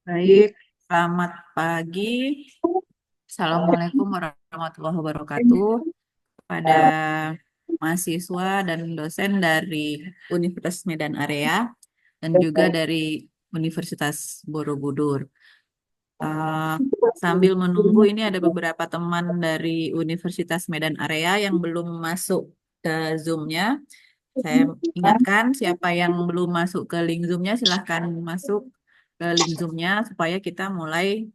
Baik, selamat pagi. Assalamualaikum warahmatullahi wabarakatuh. Pada mahasiswa dan dosen dari Universitas Medan Area dan juga dari Universitas Borobudur. Eh, Sambil menunggu ini ada beberapa teman dari Universitas Medan Area yang belum masuk ke Zoom-nya. Saya ingatkan siapa yang belum masuk ke link Zoom-nya silahkan masuk ke link Zoom-nya supaya kita mulai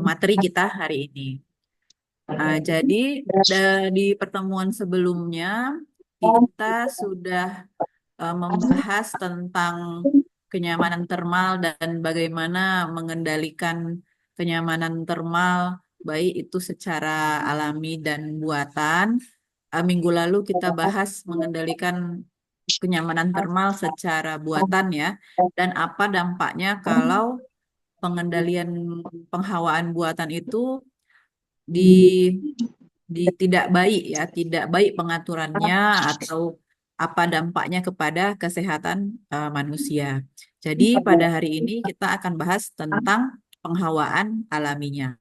materi kita hari ini. Jadi di pertemuan sebelumnya kita sudah membahas tentang kenyamanan termal dan bagaimana mengendalikan kenyamanan termal baik itu secara alami dan buatan. Minggu lalu kita bahas mengendalikan kenyamanan termal secara buatan ya, dan apa dampaknya kalau pengendalian penghawaan buatan itu di tidak baik ya, tidak baik pengaturannya atau apa dampaknya kepada kesehatan manusia. Jadi pada hari ini kita akan bahas tentang penghawaan alaminya.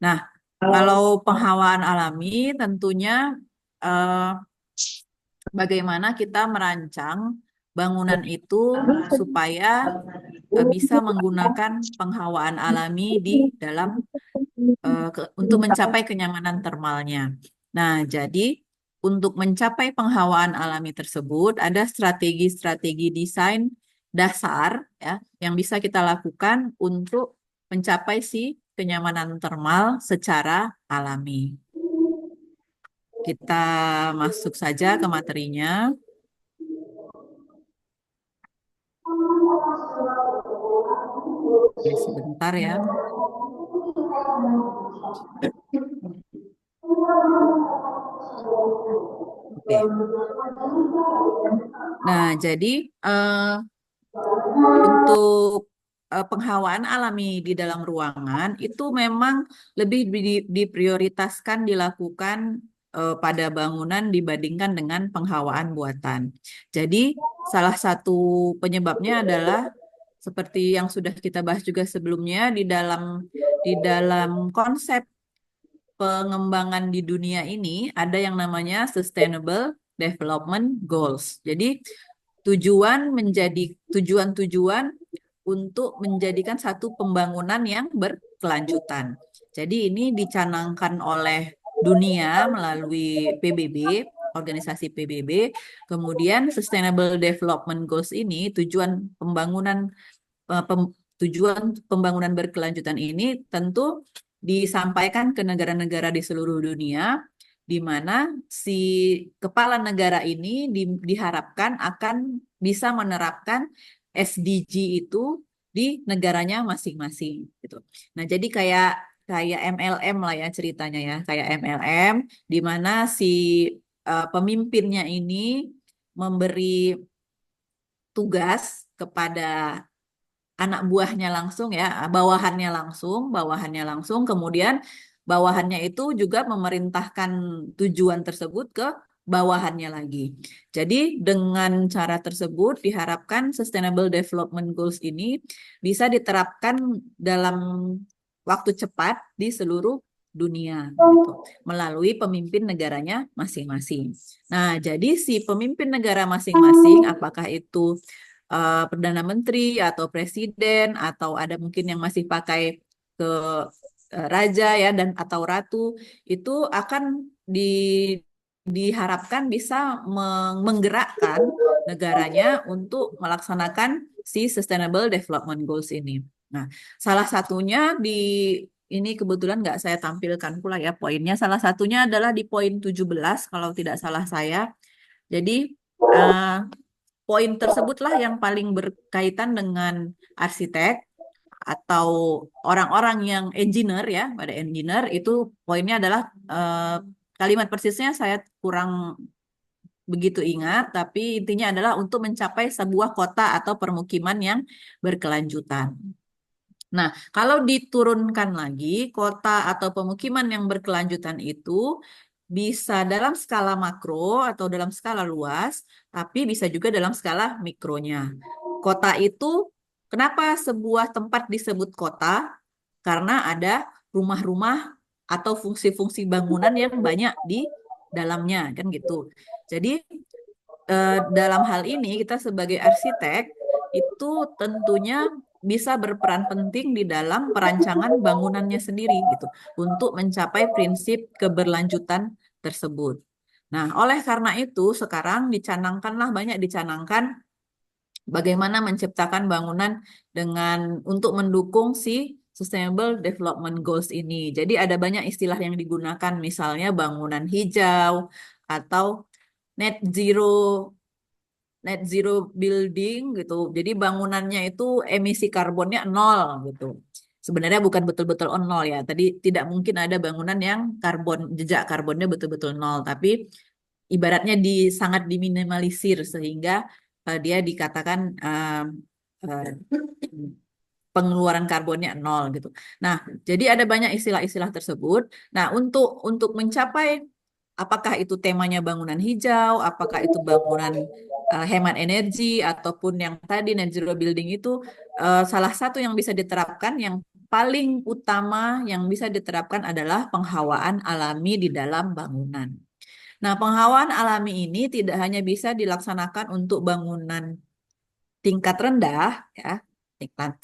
Nah, kalau penghawaan alami tentunya eh, bagaimana kita merancang bangunan itu supaya bisa menggunakan penghawaan alami di dalam untuk mencapai kenyamanan termalnya. Nah, jadi untuk mencapai penghawaan alami tersebut ada strategi-strategi desain dasar ya yang bisa kita lakukan untuk mencapai si kenyamanan termal secara alami. Kita masuk saja ke materinya. Ini sebentar ya. Oke. Nah, jadi untuk penghawaan alami di dalam ruangan itu memang lebih diprioritaskan dilakukan pada bangunan dibandingkan dengan penghawaan buatan. Jadi salah satu penyebabnya adalah seperti yang sudah kita bahas juga sebelumnya di dalam konsep pengembangan di dunia ini ada yang namanya Sustainable Development Goals. Jadi tujuan-tujuan untuk menjadikan satu pembangunan yang berkelanjutan. Jadi ini dicanangkan oleh dunia melalui PBB, organisasi PBB. Kemudian Sustainable Development Goals ini eh, pem- tujuan pembangunan berkelanjutan ini tentu disampaikan ke negara-negara di seluruh dunia, di mana si kepala negara ini diharapkan akan bisa menerapkan SDG itu di negaranya masing-masing gitu. Nah, jadi kayak kayak MLM lah ya ceritanya ya, kayak MLM di mana si pemimpinnya ini memberi tugas kepada anak buahnya langsung ya, bawahannya langsung, kemudian bawahannya itu juga memerintahkan tujuan tersebut ke bawahannya lagi. Jadi dengan cara tersebut diharapkan Sustainable Development Goals ini bisa diterapkan dalam waktu cepat di seluruh dunia gitu, melalui pemimpin negaranya masing-masing. Nah, jadi si pemimpin negara masing-masing, apakah itu Perdana Menteri atau Presiden atau ada mungkin yang masih pakai ke Raja ya dan atau Ratu, itu akan diharapkan bisa menggerakkan negaranya untuk melaksanakan si Sustainable Development Goals ini. Nah, salah satunya di ini kebetulan nggak saya tampilkan pula ya poinnya. Salah satunya adalah di poin 17 kalau tidak salah saya. Jadi eh, poin tersebutlah yang paling berkaitan dengan arsitek atau orang-orang yang engineer ya, pada engineer itu poinnya adalah kalimat persisnya saya kurang begitu ingat, tapi intinya adalah untuk mencapai sebuah kota atau permukiman yang berkelanjutan. Nah, kalau diturunkan lagi, kota atau pemukiman yang berkelanjutan itu bisa dalam skala makro atau dalam skala luas, tapi bisa juga dalam skala mikronya. Kota itu, kenapa sebuah tempat disebut kota? Karena ada rumah-rumah atau fungsi-fungsi bangunan yang banyak di dalamnya, kan gitu. Jadi, dalam hal ini kita sebagai arsitek itu tentunya bisa berperan penting di dalam perancangan bangunannya sendiri gitu untuk mencapai prinsip keberlanjutan tersebut. Nah, oleh karena itu sekarang dicanangkanlah banyak dicanangkan bagaimana menciptakan bangunan dengan untuk mendukung si Sustainable Development Goals ini. Jadi ada banyak istilah yang digunakan misalnya bangunan hijau atau net zero net zero building gitu. Jadi bangunannya itu emisi karbonnya nol gitu. Sebenarnya bukan betul-betul nol ya. Tadi tidak mungkin ada bangunan yang jejak karbonnya betul-betul nol, tapi ibaratnya sangat diminimalisir sehingga dia dikatakan uh, pengeluaran karbonnya nol gitu. Nah, jadi ada banyak istilah-istilah tersebut. Nah, untuk mencapai apakah itu temanya bangunan hijau, apakah itu bangunan hemat energi, ataupun yang tadi net zero building itu salah satu yang bisa diterapkan yang paling utama yang bisa diterapkan adalah penghawaan alami di dalam bangunan. Nah, penghawaan alami ini tidak hanya bisa dilaksanakan untuk bangunan tingkat rendah, ya,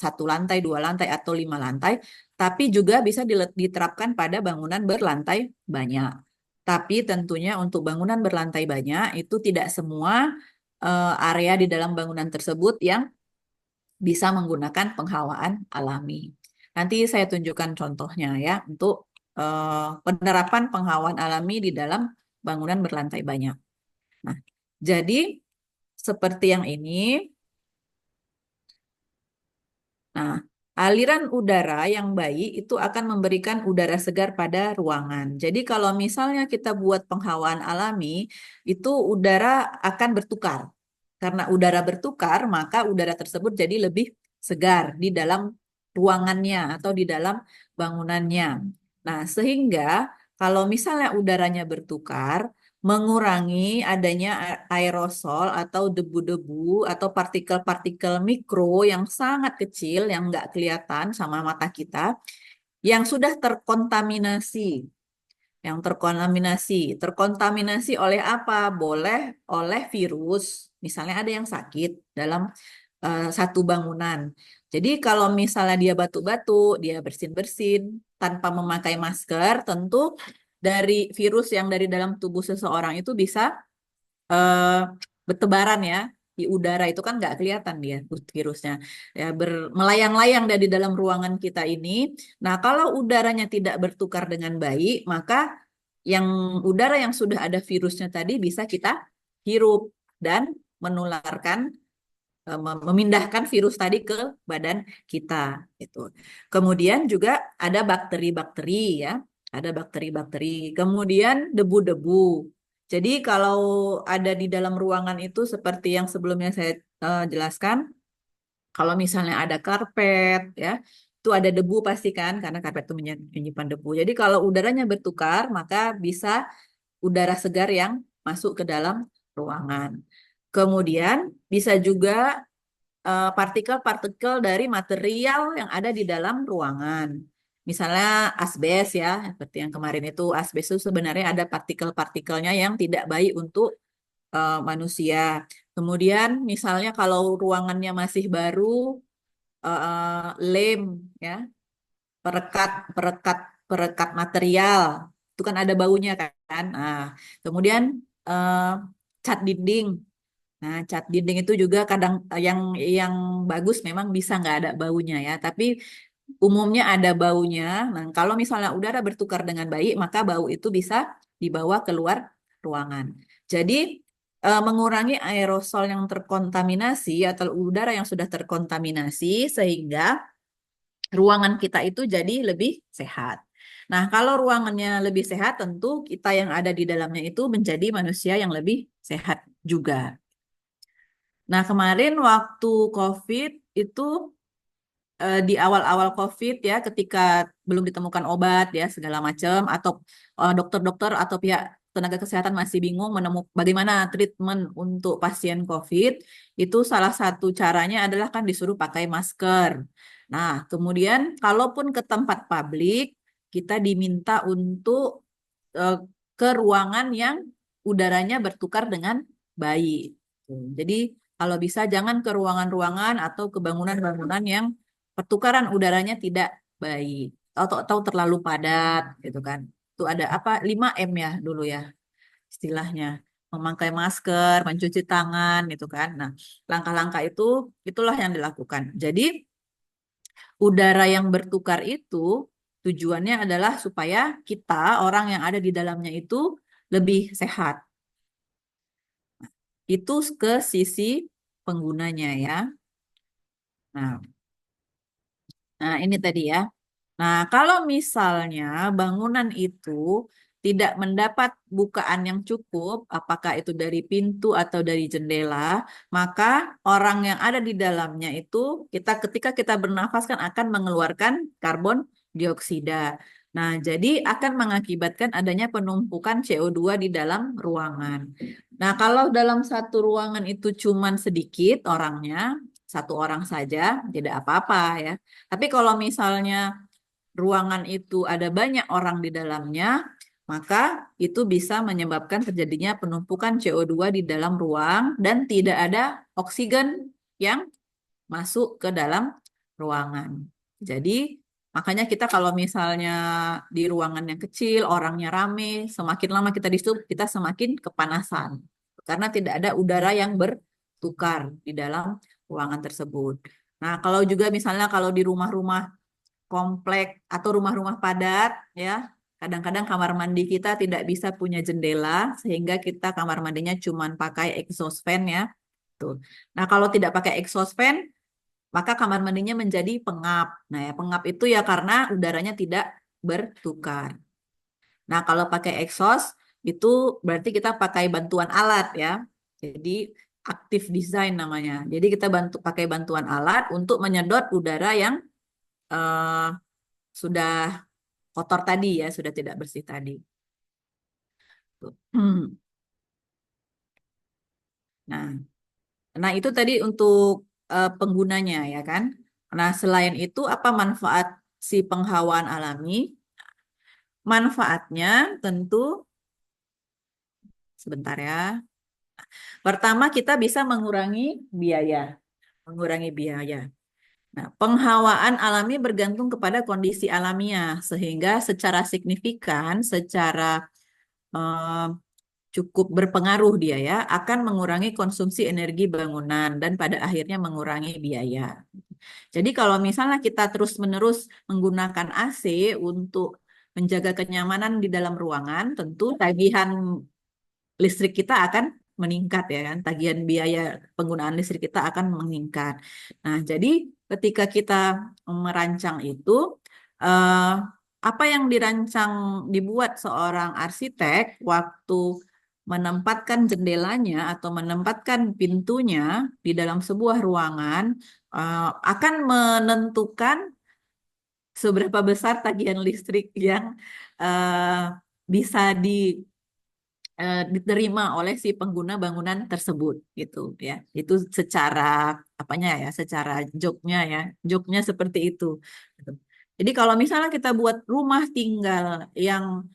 satu lantai, dua lantai, atau lima lantai, tapi juga bisa diterapkan pada bangunan berlantai banyak. Tapi tentunya untuk bangunan berlantai banyak itu tidak semua area di dalam bangunan tersebut yang bisa menggunakan penghawaan alami. Nanti saya tunjukkan contohnya ya untuk penerapan penghawaan alami di dalam bangunan berlantai banyak. Nah, jadi seperti yang ini. Nah, aliran udara yang baik itu akan memberikan udara segar pada ruangan. Jadi kalau misalnya kita buat penghawaan alami, itu udara akan bertukar. Karena udara bertukar, maka udara tersebut jadi lebih segar di dalam ruangannya atau di dalam bangunannya. Nah, sehingga kalau misalnya udaranya bertukar, mengurangi adanya aerosol atau debu-debu atau partikel-partikel mikro yang sangat kecil yang nggak kelihatan sama mata kita yang sudah terkontaminasi. Yang terkontaminasi oleh apa? Boleh oleh virus. Misalnya ada yang sakit dalam satu bangunan. Jadi kalau misalnya dia batuk-batuk, dia bersin-bersin tanpa memakai masker, tentu dari virus yang dari dalam tubuh seseorang itu bisa eh, bertebaran ya di udara itu kan nggak kelihatan dia virusnya ya melayang-layang dari dalam ruangan kita ini. Nah, kalau udaranya tidak bertukar dengan baik, maka yang udara yang sudah ada virusnya tadi bisa kita hirup dan menularkan memindahkan virus tadi ke badan kita itu. Kemudian juga ada bakteri-bakteri ya, ada bakteri-bakteri. Kemudian debu-debu. Jadi kalau ada di dalam ruangan itu seperti yang sebelumnya saya jelaskan, kalau misalnya ada karpet ya, itu ada debu pasti kan karena karpet itu menyimpan debu. Jadi kalau udaranya bertukar, maka bisa udara segar yang masuk ke dalam ruangan. Kemudian bisa juga partikel-partikel dari material yang ada di dalam ruangan. Misalnya asbes ya, seperti yang kemarin itu, asbes itu sebenarnya ada partikel-partikelnya yang tidak baik untuk manusia. Kemudian misalnya kalau ruangannya masih baru, lem ya, perekat, perekat, perekat material, itu kan ada baunya kan. Nah, kemudian eh, cat dinding. Nah, cat dinding itu juga kadang yang bagus memang bisa nggak ada baunya ya, tapi umumnya ada baunya. Nah, kalau misalnya udara bertukar dengan baik, maka bau itu bisa dibawa keluar ruangan. Jadi, mengurangi aerosol yang terkontaminasi atau udara yang sudah terkontaminasi sehingga ruangan kita itu jadi lebih sehat. Nah, kalau ruangannya lebih sehat, tentu kita yang ada di dalamnya itu menjadi manusia yang lebih sehat juga. Nah, kemarin waktu COVID itu di awal-awal COVID ya, ketika belum ditemukan obat ya segala macam, atau dokter-dokter atau pihak tenaga kesehatan masih bingung menemukan bagaimana treatment untuk pasien COVID, itu salah satu caranya adalah kan disuruh pakai masker. Nah, kemudian kalaupun ke tempat publik, kita diminta untuk eh, ke ruangan yang udaranya bertukar dengan baik. Jadi kalau bisa jangan ke ruangan-ruangan atau ke bangunan-bangunan yang pertukaran udaranya tidak baik atau terlalu padat gitu kan. Itu ada apa 5M ya dulu ya istilahnya. Memakai masker, mencuci tangan gitu kan. Nah, langkah-langkah itu itulah yang dilakukan. Jadi udara yang bertukar itu tujuannya adalah supaya kita orang yang ada di dalamnya itu lebih sehat. Itu ke sisi penggunanya ya. Nah, nah ini tadi ya. Nah, kalau misalnya bangunan itu tidak mendapat bukaan yang cukup, apakah itu dari pintu atau dari jendela, maka orang yang ada di dalamnya itu ketika kita bernafas kan akan mengeluarkan karbon dioksida. Nah, jadi akan mengakibatkan adanya penumpukan CO2 di dalam ruangan. Nah, kalau dalam satu ruangan itu cuman sedikit orangnya, satu orang saja, tidak apa-apa ya. Tapi kalau misalnya ruangan itu ada banyak orang di dalamnya, maka itu bisa menyebabkan terjadinya penumpukan CO2 di dalam ruang dan tidak ada oksigen yang masuk ke dalam ruangan. Jadi, makanya kita kalau misalnya di ruangan yang kecil, orangnya rame, semakin lama kita di situ, kita semakin kepanasan. Karena tidak ada udara yang bertukar di dalam ruangan tersebut. Nah, kalau juga misalnya kalau di rumah-rumah komplek atau rumah-rumah padat ya. Kadang-kadang kamar mandi kita tidak bisa punya jendela sehingga kita kamar mandinya cuma pakai exhaust fan ya. Tuh. Nah, kalau tidak pakai exhaust fan, maka kamar mandinya menjadi pengap. Nah, ya pengap itu ya karena udaranya tidak bertukar. Nah, kalau pakai exhaust itu berarti kita pakai bantuan alat ya. Jadi active design namanya. Jadi kita pakai bantuan alat untuk menyedot udara yang eh, sudah kotor tadi ya, sudah tidak bersih tadi. Tuh. Nah, nah itu tadi untuk penggunanya ya kan. Nah, selain itu apa manfaat si penghawaan alami? Manfaatnya tentu sebentar ya. Pertama kita bisa mengurangi biaya, mengurangi biaya. Nah, penghawaan alami bergantung kepada kondisi alamiah sehingga secara signifikan, secara eh, cukup berpengaruh dia ya, akan mengurangi konsumsi energi bangunan dan pada akhirnya mengurangi biaya. Jadi kalau misalnya kita terus-menerus menggunakan AC untuk menjaga kenyamanan di dalam ruangan, tentu tagihan listrik kita akan meningkat ya kan, tagihan biaya penggunaan listrik kita akan meningkat. Nah, jadi ketika kita merancang itu, eh, apa yang dirancang dibuat seorang arsitek waktu menempatkan jendelanya atau menempatkan pintunya di dalam sebuah ruangan akan menentukan seberapa besar tagihan listrik yang bisa diterima oleh si pengguna bangunan tersebut gitu ya. Itu secara apanya ya, secara jobnya seperti itu. Gitu. Jadi kalau misalnya kita buat rumah tinggal yang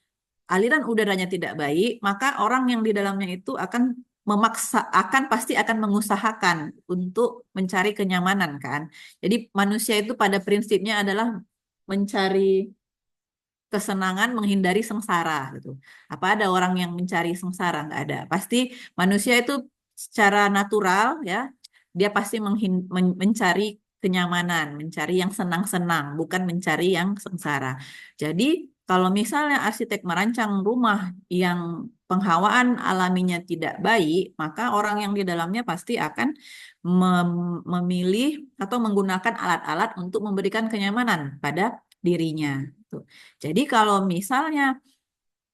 aliran udaranya tidak baik, maka orang yang di dalamnya itu akan pasti akan mengusahakan untuk mencari kenyamanan kan. Jadi manusia itu pada prinsipnya adalah mencari kesenangan, menghindari sengsara gitu. Apa ada orang yang mencari sengsara? Nggak ada. Pasti manusia itu secara natural ya, dia pasti mencari kenyamanan, mencari yang senang-senang, bukan mencari yang sengsara. Jadi kalau misalnya arsitek merancang rumah yang penghawaan alaminya tidak baik, maka orang yang di dalamnya pasti akan memilih atau menggunakan alat-alat untuk memberikan kenyamanan pada dirinya. Tuh. Jadi kalau misalnya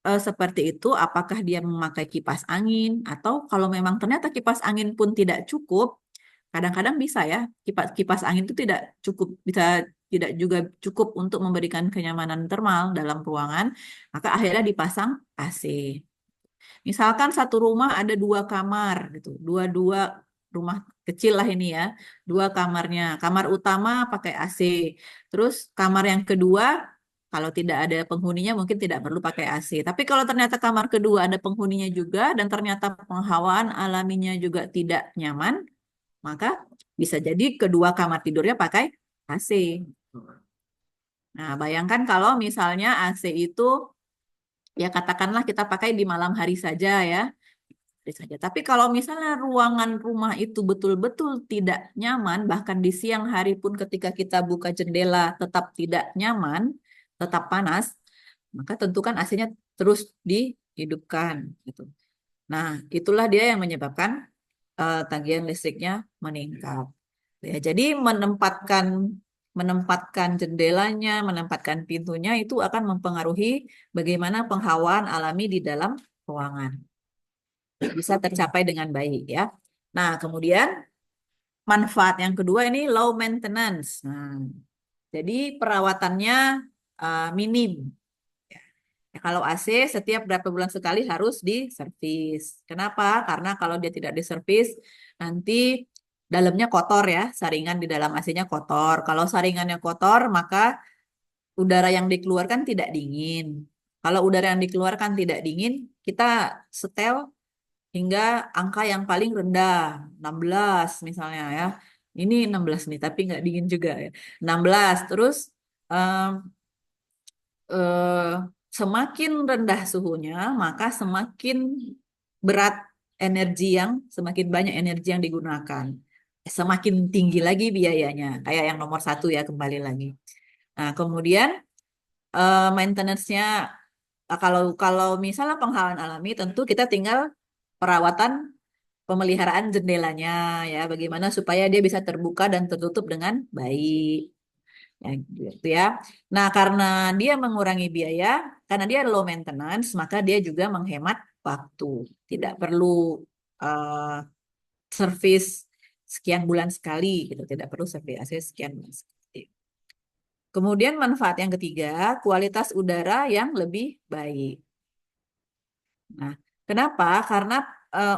seperti itu, apakah dia memakai kipas angin atau kalau memang ternyata kipas angin pun tidak cukup, kadang-kadang bisa ya kipas kipas angin itu tidak cukup bisa tidak juga cukup untuk memberikan kenyamanan termal dalam ruangan, maka akhirnya dipasang AC. Misalkan satu rumah ada dua kamar gitu, dua-dua rumah kecil lah ini ya, dua kamarnya. Kamar utama pakai AC, terus kamar yang kedua kalau tidak ada penghuninya mungkin tidak perlu pakai AC. Tapi kalau ternyata kamar kedua ada penghuninya juga dan ternyata penghawaan alaminya juga tidak nyaman, maka bisa jadi kedua kamar tidurnya pakai AC. Nah, bayangkan kalau misalnya AC itu ya katakanlah kita pakai di malam hari saja ya. Saja. Tapi kalau misalnya ruangan rumah itu betul-betul tidak nyaman, bahkan di siang hari pun ketika kita buka jendela tetap tidak nyaman, tetap panas, maka tentukan AC-nya terus dihidupkan. Gitu. Nah, itulah dia yang menyebabkan tagihan listriknya meningkat. Ya, jadi menempatkan jendelanya, menempatkan pintunya itu akan mempengaruhi bagaimana penghawaan alami di dalam ruangan bisa tercapai dengan baik ya. Nah, kemudian manfaat yang kedua ini low maintenance. Nah, jadi perawatannya minim. Ya, kalau AC setiap berapa bulan sekali harus diservis. Kenapa? Karena kalau dia tidak diservis, nanti dalamnya kotor ya, saringan di dalam AC-nya kotor. Kalau saringannya kotor, maka udara yang dikeluarkan tidak dingin. Kalau udara yang dikeluarkan tidak dingin, kita setel hingga angka yang paling rendah, 16 misalnya ya. Ini 16 nih, tapi nggak dingin juga ya. 16, terus em, eh, semakin rendah suhunya, maka semakin berat semakin banyak energi yang digunakan. Semakin tinggi lagi biayanya, kayak yang nomor satu ya kembali lagi. Nah, kemudian maintenance-nya kalau kalau misalnya penghawaan alami tentu kita tinggal perawatan pemeliharaan jendelanya ya bagaimana supaya dia bisa terbuka dan tertutup dengan baik ya gitu ya. Nah, karena dia mengurangi biaya, karena dia low maintenance, maka dia juga menghemat waktu. Tidak perlu eh, servis sekian bulan sekali gitu, tidak perlu servis AC sekian bulan sekali. Kemudian manfaat yang ketiga, kualitas udara yang lebih baik. Nah, kenapa? Karena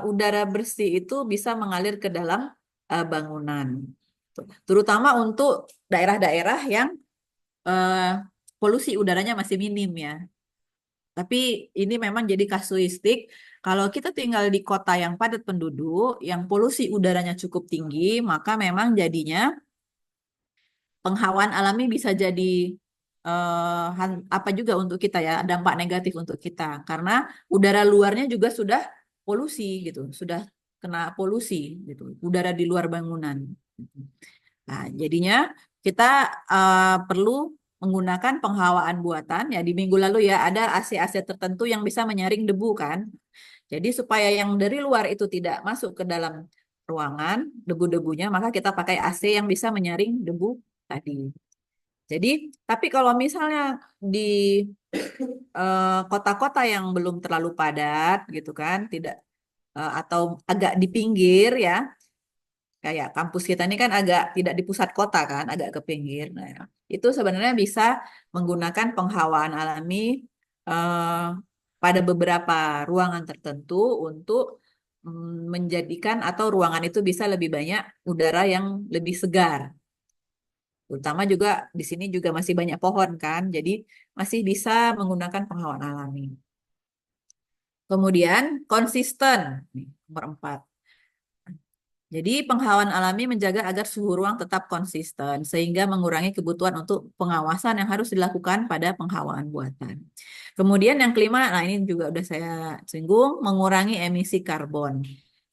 udara bersih itu bisa mengalir ke dalam bangunan. Terutama untuk daerah-daerah yang eh, polusi udaranya masih minim ya. Tapi ini memang jadi kasuistik. Kalau kita tinggal di kota yang padat penduduk, yang polusi udaranya cukup tinggi, maka memang jadinya penghawaan alami bisa jadi apa juga untuk kita ya, dampak negatif untuk kita. Karena udara luarnya juga sudah polusi gitu, sudah kena polusi gitu, udara di luar bangunan. Nah, jadinya kita perlu menggunakan penghawaan buatan ya di minggu lalu ya ada AC-AC tertentu yang bisa menyaring debu kan. Jadi supaya yang dari luar itu tidak masuk ke dalam ruangan debu-debunya maka kita pakai AC yang bisa menyaring debu tadi. Jadi tapi kalau misalnya di kota-kota yang belum terlalu padat gitu kan tidak atau agak di pinggir ya kayak kampus kita ini kan agak tidak di pusat kota kan, agak ke pinggir. Nah, itu sebenarnya bisa menggunakan penghawaan alami eh, pada beberapa ruangan tertentu untuk menjadikan atau ruangan itu bisa lebih banyak udara yang lebih segar. Terutama juga di sini juga masih banyak pohon kan, jadi masih bisa menggunakan penghawaan alami. Kemudian konsisten, nih, nomor 4. Jadi penghawaan alami menjaga agar suhu ruang tetap konsisten sehingga mengurangi kebutuhan untuk pengawasan yang harus dilakukan pada penghawaan buatan. Kemudian yang kelima, nah ini juga udah saya singgung, mengurangi emisi karbon.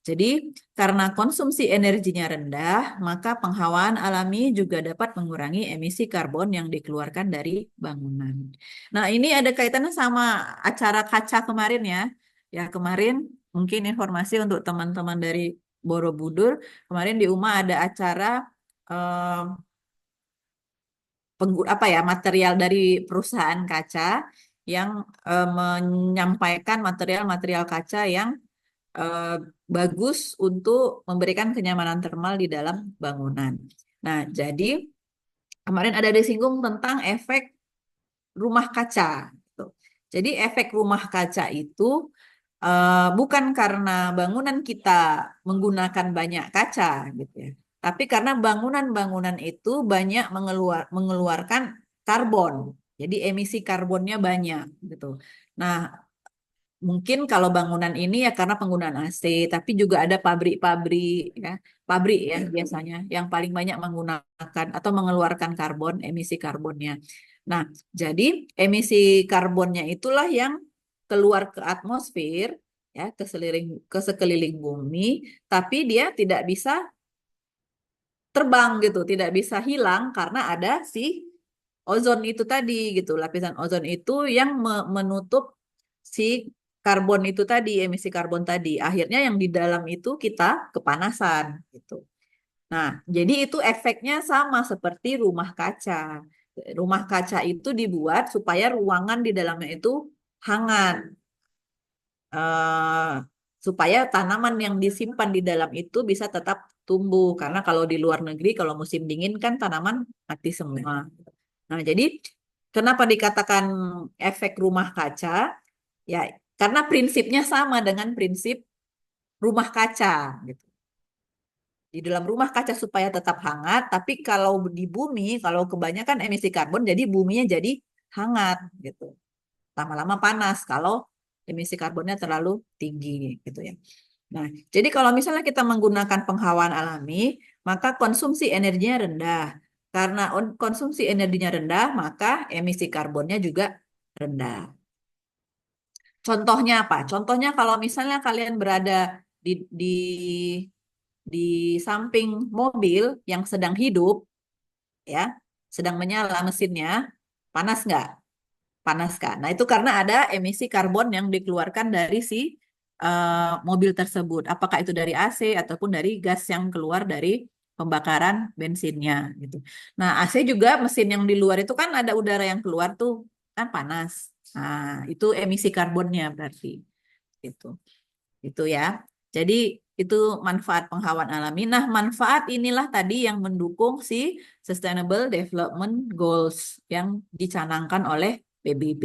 Jadi karena konsumsi energinya rendah, maka penghawaan alami juga dapat mengurangi emisi karbon yang dikeluarkan dari bangunan. Nah, ini ada kaitannya sama acara kaca kemarin ya. Ya, kemarin mungkin informasi untuk teman-teman dari Borobudur, kemarin di UMA ada acara eh, apa ya, material dari perusahaan kaca yang menyampaikan material-material kaca yang eh, bagus untuk memberikan kenyamanan termal di dalam bangunan. Nah, jadi kemarin ada disinggung tentang efek rumah kaca, gitu. Jadi efek rumah kaca itu bukan karena bangunan kita menggunakan banyak kaca, gitu ya. Tapi karena bangunan-bangunan itu banyak mengeluarkan karbon. Jadi emisi karbonnya banyak, gitu. Nah, mungkin kalau bangunan ini ya karena penggunaan AC, tapi juga ada pabrik-pabrik ya, pabrik ya biasanya yang paling banyak menggunakan atau mengeluarkan karbon, emisi karbonnya. Nah, jadi emisi karbonnya itulah yang keluar ke atmosfer ya, ke sekeliling bumi, tapi dia tidak bisa terbang gitu, tidak bisa hilang karena ada si ozon itu tadi gitu. Lapisan ozon itu yang menutup si karbon itu tadi, emisi karbon tadi. Akhirnya yang di dalam itu kita kepanasan gitu. Nah, jadi itu efeknya sama seperti rumah kaca. Rumah kaca itu dibuat supaya ruangan di dalamnya itu hangat. eh, Supaya tanaman yang disimpan di dalam itu bisa tetap tumbuh. Karena kalau di luar negeri, kalau musim dingin kan tanaman mati semua. Nah, jadi kenapa dikatakan efek rumah kaca? Ya, karena prinsipnya sama dengan prinsip rumah kaca gitu. Di dalam rumah kaca supaya tetap hangat, tapi kalau di bumi, kalau kebanyakan emisi karbon, jadi buminya jadi hangat gitu. Lama-lama panas kalau emisi karbonnya terlalu tinggi gitu ya. Nah, jadi kalau misalnya kita menggunakan penghawaan alami, maka konsumsi energinya rendah. Karena konsumsi energinya rendah, maka emisi karbonnya juga rendah. Contohnya apa? Contohnya kalau misalnya kalian berada di di di samping mobil yang sedang hidup, ya, sedang menyala mesinnya, panas nggak? Panas kan? Nah, itu karena ada emisi karbon yang dikeluarkan dari si mobil tersebut. Apakah itu dari AC ataupun dari gas yang keluar dari pembakaran bensinnya gitu. Nah, AC juga mesin yang di luar itu kan ada udara yang keluar tuh kan panas. Nah, itu emisi karbonnya berarti itu. Itu ya. Jadi itu manfaat penghawaan alami. Nah, manfaat inilah tadi yang mendukung si Sustainable Development Goals yang dicanangkan oleh PBB.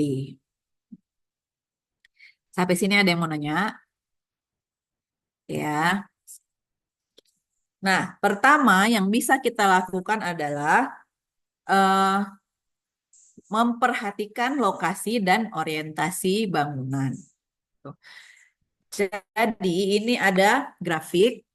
Sampai sini ada yang mau nanya? Ya. Nah, pertama yang bisa kita lakukan adalah eh, memperhatikan lokasi dan orientasi bangunan. Tuh. Jadi ini ada grafik.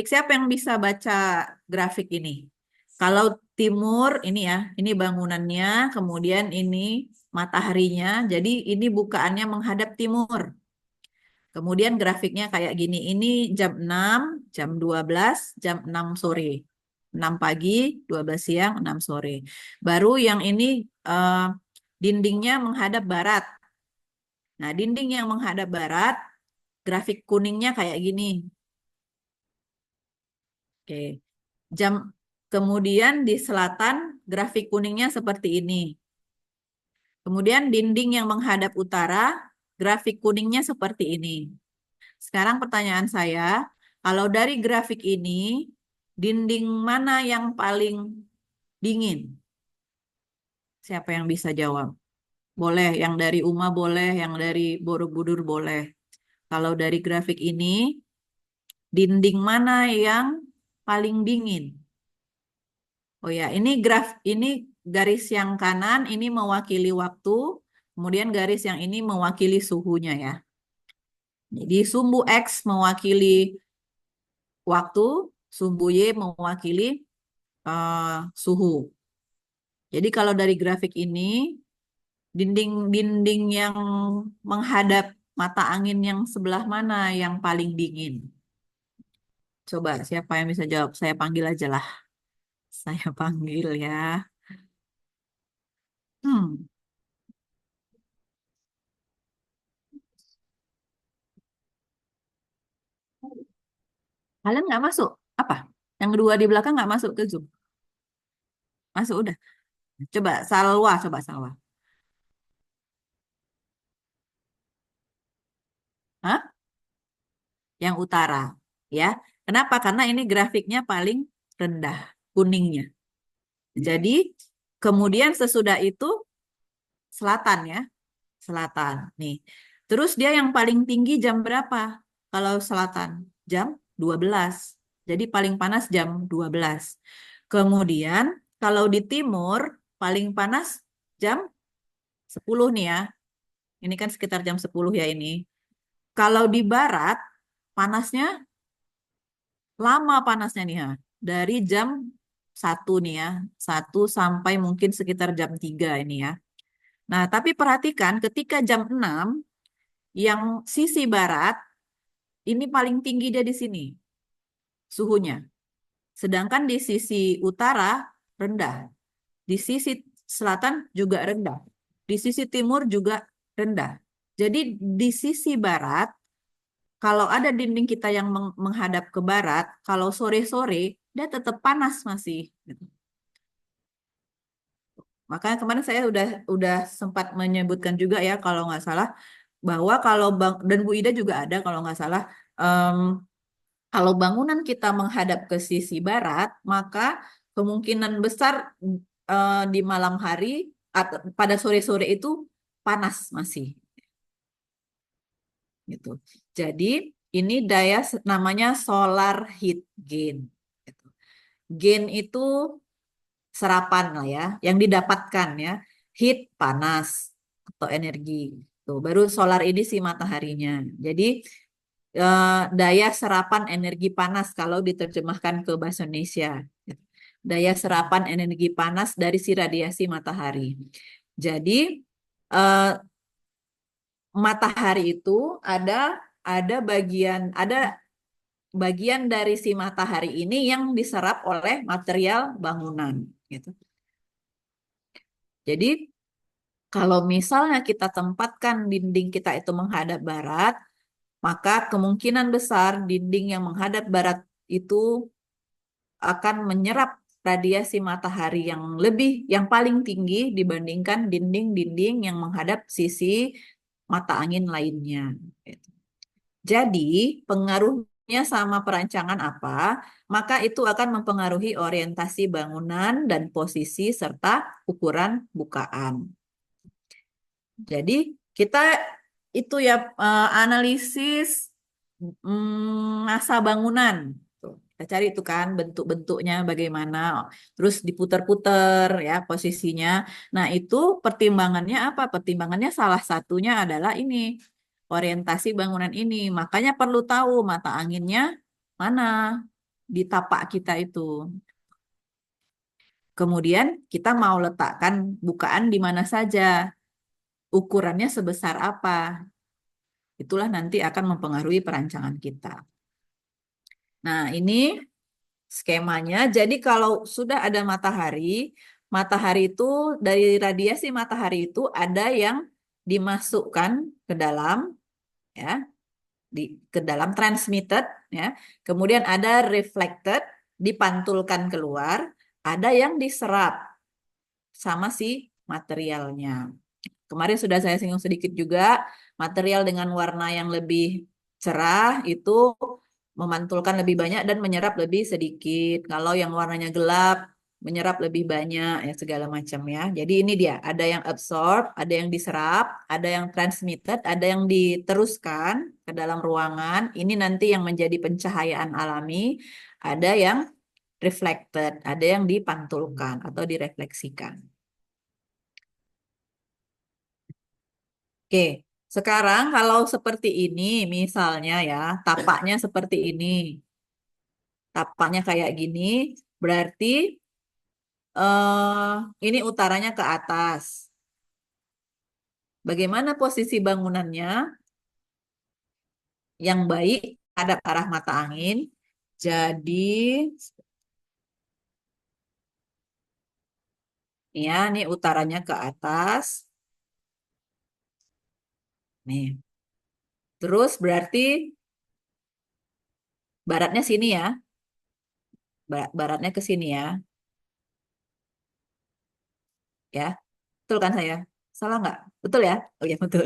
Siapa yang bisa baca grafik ini? Kalau timur ini ya, ini bangunannya, kemudian ini mataharinya. Jadi ini bukaannya menghadap timur. Kemudian grafiknya kayak gini. Ini jam 6, jam 12, jam 6 sore. 6 pagi, 12 siang, 6 sore. Baru yang ini eh, dindingnya menghadap barat. Nah, dinding yang menghadap barat, grafik kuningnya kayak gini. Oke. Jam kemudian di selatan grafik kuningnya seperti ini. Kemudian dinding yang menghadap utara, grafik kuningnya seperti ini. Sekarang pertanyaan saya, kalau dari grafik ini, dinding mana yang paling dingin? Siapa yang bisa jawab? boleh, yang dari UMA boleh, yang dari Borobudur boleh. Kalau dari grafik ini, dinding mana yang paling dingin? Oh ya, ini garis yang kanan ini mewakili waktu, kemudian garis yang ini mewakili suhunya ya. Jadi sumbu X mewakili waktu, sumbu Y mewakili suhu. Jadi kalau dari grafik ini, dinding-dinding yang menghadap mata angin yang sebelah mana yang paling dingin? Coba siapa yang bisa jawab? Saya panggil aja lah. Saya panggil ya. Hmm, kalian nggak masuk? Apa? Yang kedua di belakang nggak masuk ke Zoom? Masuk udah. Coba Salwa. Hah? Yang utara. Ya. Kenapa? Karena ini grafiknya paling rendah, kuningnya. Jadi, kemudian sesudah itu selatan ya. Selatan. Nih. Terus dia yang paling tinggi jam berapa? Kalau selatan, jam 12. Jadi paling panas jam 12. Kemudian kalau di timur paling panas jam 10 nih ya. Ini kan sekitar jam 10 ya ini. Kalau di barat panasnya lama panasnya nih ya. Dari jam 1 nih ya. 1 sampai mungkin sekitar jam 3 ini ya. Nah, tapi perhatikan ketika jam 6 yang sisi barat ini paling tinggi dia di sini suhunya. Sedangkan di sisi utara rendah. Di sisi selatan juga rendah. Di sisi timur juga rendah. Jadi di sisi barat, kalau ada dinding kita yang menghadap ke barat, kalau sore-sore, dia tetap panas masih. Gitu. Makanya kemarin saya udah sempat menyebutkan juga ya, kalau nggak salah, bahwa kalau dan Bu Ida juga ada kalau nggak salah, em, kalau bangunan kita menghadap ke sisi barat, maka kemungkinan besar di malam hari atau pada sore-sore itu panas masih gitu. Jadi ini namanya solar heat gain. Gitu. Gain itu serapan lah ya, yang didapatkan ya. Heat panas atau energi. Tuh, baru solar ini si mataharinya. Jadi daya serapan energi panas kalau diterjemahkan ke bahasa Indonesia. Daya serapan energi panas dari si radiasi matahari. Jadi eh, matahari itu ada bagian dari si matahari ini yang diserap oleh material bangunan gitu. Jadi kalau misalnya kita tempatkan dinding kita itu menghadap barat, maka kemungkinan besar dinding yang menghadap barat itu akan menyerap radiasi matahari yang paling tinggi dibandingkan dinding-dinding yang menghadap sisi mata angin lainnya. Jadi, pengaruhnya sama perancangan apa, maka itu akan mempengaruhi orientasi bangunan dan posisi serta ukuran bukaan. Jadi, kita itu ya analisis masa bangunan. Tuh, kita cari itu kan bentuk-bentuknya bagaimana, terus diputer-puter ya posisinya. Nah, itu pertimbangannya apa? Pertimbangannya salah satunya adalah ini, orientasi bangunan ini. Makanya perlu tahu mata anginnya mana di tapak kita itu. Kemudian kita mau letakkan bukaan di mana saja, ukurannya sebesar apa. Itulah nanti akan mempengaruhi perancangan kita. Nah, ini skemanya. Jadi kalau sudah ada matahari, matahari itu dari radiasi matahari itu ada yang dimasukkan ke dalam ya, ke dalam transmitted ya. Kemudian ada reflected, dipantulkan keluar, ada yang diserap sama si materialnya. Kemarin sudah saya singgung sedikit juga, material dengan warna yang lebih cerah itu memantulkan lebih banyak dan menyerap lebih sedikit. Kalau yang warnanya gelap menyerap lebih banyak ya segala macam ya. Jadi ini dia, ada yang absorb, ada yang diserap, ada yang transmitted, ada yang diteruskan ke dalam ruangan. Ini nanti yang menjadi pencahayaan alami, ada yang reflected, ada yang dipantulkan atau direfleksikan. Oke, sekarang kalau seperti ini misalnya ya, tapaknya seperti ini. Tapaknya kayak gini, berarti ini utaranya ke atas. Bagaimana posisi bangunannya yang baik ada arah mata angin. Jadi ya, ini utaranya ke atas. Nih. Terus berarti baratnya sini ya. Baratnya ke sini ya. Ya, betul kan saya? Salah nggak? Betul ya? Oh ya, betul.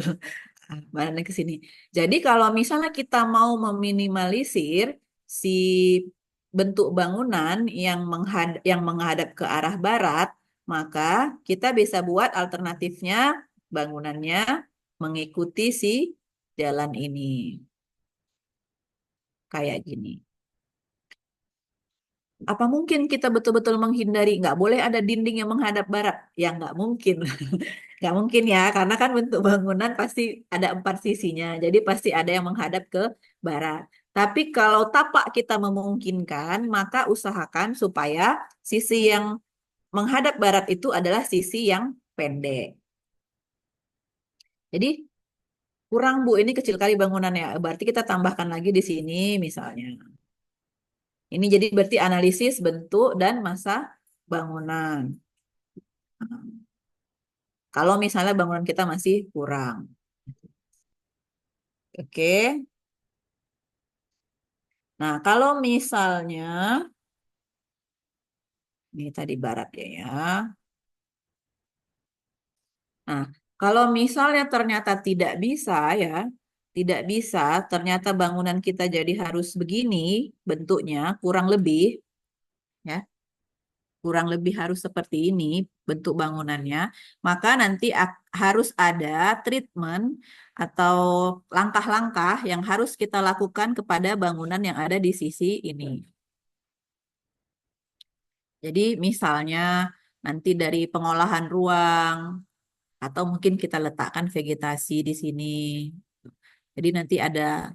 Baratnya ke sini. Jadi kalau misalnya kita mau meminimalisir si bentuk bangunan yang menghadap ke arah barat, maka kita bisa buat alternatifnya bangunannya mengikuti si jalan ini. Kayak gini. Apa mungkin kita betul-betul menghindari nggak boleh ada dinding yang menghadap barat? Ya nggak mungkin. Nggak mungkin ya, karena kan bentuk bangunan pasti ada 4 sisinya. Jadi pasti ada yang menghadap ke barat. Tapi kalau tapak kita memungkinkan, maka usahakan supaya sisi yang menghadap barat itu adalah sisi yang pendek. Jadi kurang Bu, ini kecil kali bangunannya. Berarti kita tambahkan lagi di sini misalnya. Ini jadi berarti analisis bentuk dan masa bangunan. Kalau misalnya bangunan kita masih kurang. Oke. Nah, kalau misalnya ini tadi barat ya. Nah, kalau misalnya ternyata tidak bisa ya, tidak bisa, ternyata bangunan kita jadi harus begini bentuknya, kurang lebih ya, kurang lebih harus seperti ini bentuk bangunannya, maka nanti harus ada treatment atau langkah-langkah yang harus kita lakukan kepada bangunan yang ada di sisi ini. Jadi misalnya nanti dari pengolahan ruang atau mungkin kita letakkan vegetasi di sini. Jadi nanti ada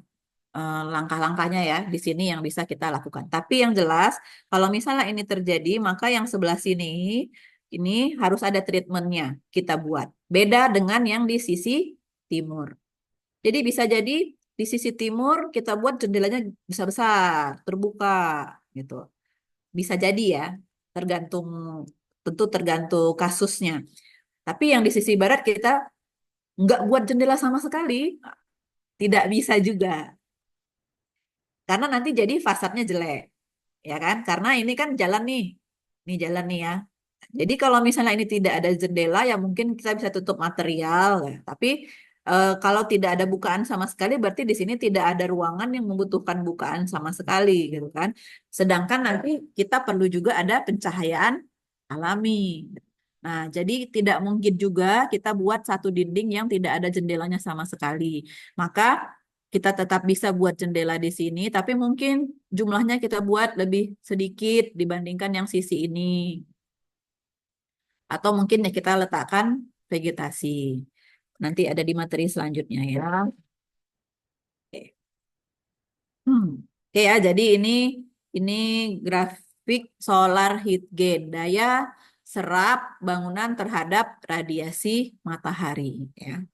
langkah-langkahnya ya di sini yang bisa kita lakukan. Tapi yang jelas kalau misalnya ini terjadi maka yang sebelah sini ini harus ada treatmentnya kita buat. Beda dengan yang di sisi timur. Jadi bisa jadi di sisi timur kita buat jendelanya besar-besar, terbuka gitu. Bisa jadi ya, tergantung tentu tergantung kasusnya. Tapi yang di sisi barat kita nggak buat jendela sama sekali, tidak bisa juga. Karena nanti jadi fasadnya jelek, ya kan? Karena ini kan jalan nih, ini jalan nih ya. Jadi kalau misalnya ini tidak ada jendela, ya mungkin kita bisa tutup material, ya. Tapi kalau tidak ada bukaan sama sekali, berarti di sini tidak ada ruangan yang membutuhkan bukaan sama sekali, gitu kan? Sedangkan nanti kita perlu juga ada pencahayaan alami. Nah, jadi tidak mungkin juga kita buat satu dinding yang tidak ada jendelanya sama sekali. Maka kita tetap bisa buat jendela di sini, tapi mungkin jumlahnya kita buat lebih sedikit dibandingkan yang sisi ini. Atau mungkin ya kita letakkan vegetasi. Nanti ada di materi selanjutnya ya. Oke. Hmm. Oke ya, jadi ini grafik solar heat gain, daya serap bangunan terhadap radiasi matahari ya.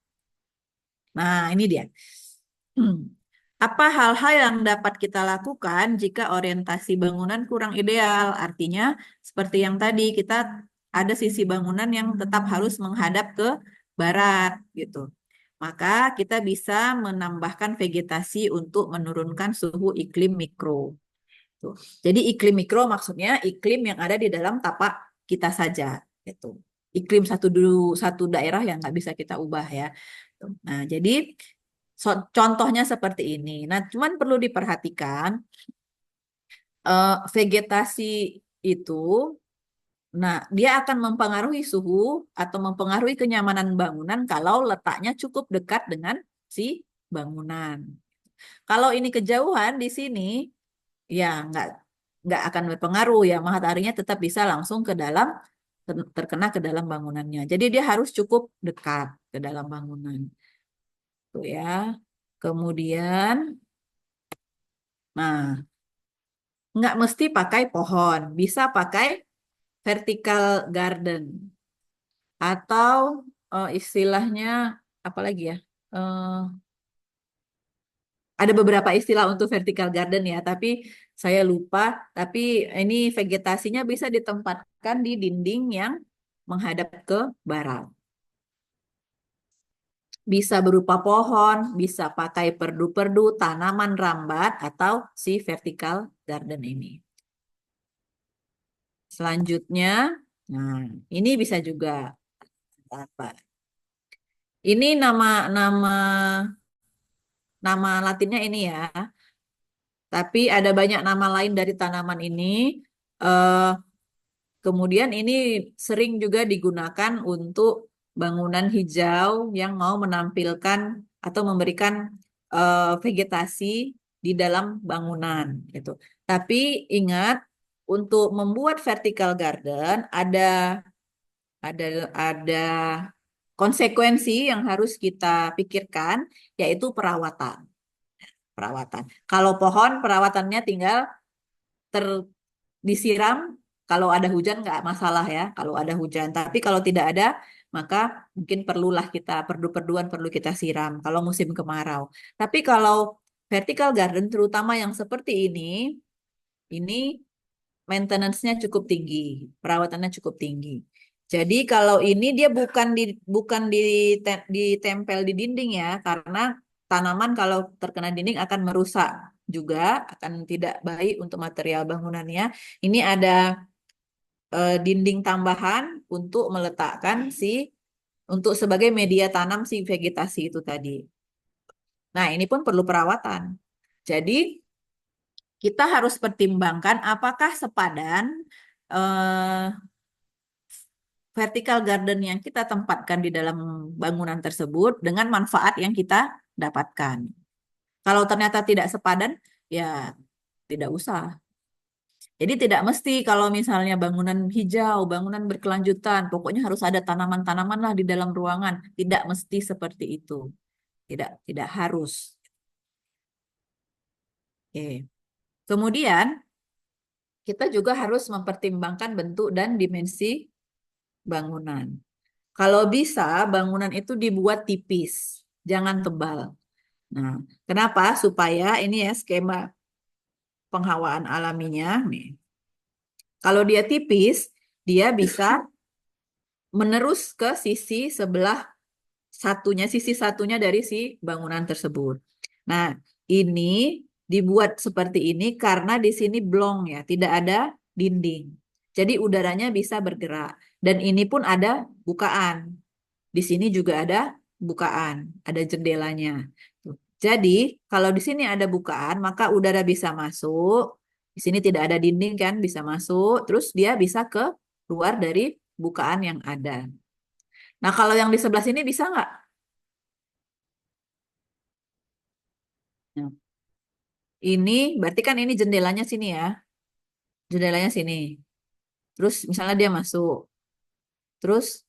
Nah, ini dia. Hmm. Apa hal-hal yang dapat kita lakukan jika orientasi bangunan kurang ideal? Artinya, seperti yang tadi, kita ada sisi bangunan yang tetap harus menghadap ke barat, gitu. Maka kita bisa menambahkan vegetasi untuk menurunkan suhu iklim mikro. Tuh. Jadi iklim mikro maksudnya iklim yang ada di dalam tapak kita saja, gitu. Iklim satu daerah yang nggak bisa kita ubah ya. Nah, jadi contohnya seperti ini. Nah, cuman perlu diperhatikan vegetasi itu Nah, dia akan mempengaruhi suhu atau mempengaruhi kenyamanan bangunan kalau letaknya cukup dekat dengan si bangunan. Kalau ini kejauhan di sini, ya nggak akan berpengaruh ya. Mataharinya tetap bisa langsung ke dalam terkena ke dalam bangunannya. Jadi dia harus cukup dekat ke dalam bangunan. Tuh ya. Kemudian, nah nggak mesti pakai pohon, bisa pakai vertical garden atau istilahnya apa lagi ya? Eh, ada beberapa istilah untuk vertical garden ya, tapi saya lupa. Tapi ini vegetasinya bisa ditempatkan di dinding yang menghadap ke barat. Bisa berupa pohon, bisa pakai perdu-perdu, tanaman rambat, atau si vertical garden ini. Selanjutnya, nah ini bisa juga apa? Ini nama nama latinnya ini ya. Tapi ada banyak nama lain dari tanaman ini. Eh, Kemudian ini sering juga digunakan untuk bangunan hijau yang mau menampilkan atau memberikan vegetasi di dalam bangunan gitu. Tapi ingat untuk membuat vertical garden ada konsekuensi yang harus kita pikirkan yaitu perawatan. Perawatan. Kalau pohon perawatannya tinggal ter disiram kalau ada hujan nggak masalah ya kalau ada hujan tapi kalau tidak ada maka mungkin perlulah kita perdu-perduan perlu kita siram kalau musim kemarau tapi kalau vertical garden terutama yang seperti ini maintenance-nya cukup tinggi perawatannya cukup tinggi jadi kalau ini dia bukan ditempel di dinding ya karena tanaman kalau terkena dinding akan merusak juga akan tidak baik untuk material bangunannya ini ada dinding tambahan untuk meletakkan untuk sebagai media tanam si vegetasi itu tadi. Nah, ini pun perlu perawatan. Jadi, kita harus pertimbangkan apakah sepadan eh, vertical garden yang kita tempatkan di dalam bangunan tersebut dengan manfaat yang kita dapatkan. Kalau ternyata tidak sepadan, ya tidak usah. Jadi tidak mesti kalau misalnya bangunan hijau, bangunan berkelanjutan, pokoknya harus ada tanaman-tanaman lah di dalam ruangan. Tidak mesti seperti itu. Tidak harus. Oke. Kemudian kita juga harus mempertimbangkan bentuk dan dimensi bangunan. Kalau bisa bangunan itu dibuat tipis, jangan tebal. Nah, kenapa? Supaya ini ya skema penghawaan alaminya nih. Kalau dia tipis, dia bisa menerus ke sisi satunya dari si bangunan tersebut. Nah, ini dibuat seperti ini karena di sini blong ya, tidak ada dinding. Jadi udaranya bisa bergerak. Dan ini pun ada bukaan. Di sini juga ada bukaan, ada jendelanya. Tuh. Jadi, kalau di sini ada bukaan, maka udara bisa masuk. Di sini tidak ada dinding kan, bisa masuk. Terus dia bisa keluar dari bukaan yang ada. Nah, kalau yang di sebelah sini bisa nggak? Nah, ini berarti kan ini jendelanya sini ya. Jendelanya sini. Terus misalnya dia masuk. Terus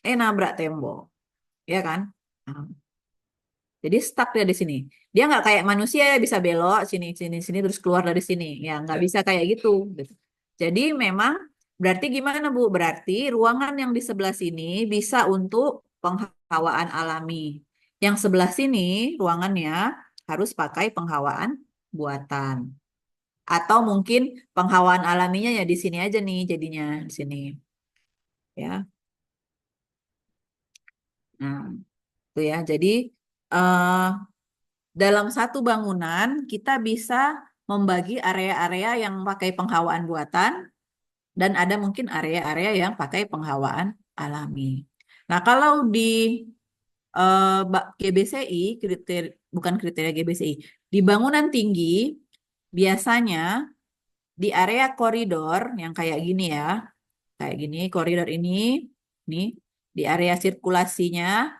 nabrak tembok. Ya kan? Nah, jadi stuck dia di sini. Dia nggak kayak manusia ya bisa belok sini sini sini terus keluar dari sini. Ya nggak bisa kayak gitu. Gitu. Jadi memang berarti gimana Bu? Berarti ruangan yang di sebelah sini bisa untuk penghawaan alami. Yang sebelah sini ruangannya harus pakai penghawaan buatan. Atau mungkin penghawaan alaminya ya di sini aja nih jadinya di sini ya. Nah, itu ya. Jadi eh, dalam satu bangunan kita bisa membagi area-area yang pakai penghawaan buatan dan ada mungkin area-area yang pakai penghawaan alami. Nah, kalau di GBCI, bukan kriteria GBCI, di bangunan tinggi biasanya di area koridor yang kayak gini ya, kayak gini, koridor ini, nih di area sirkulasinya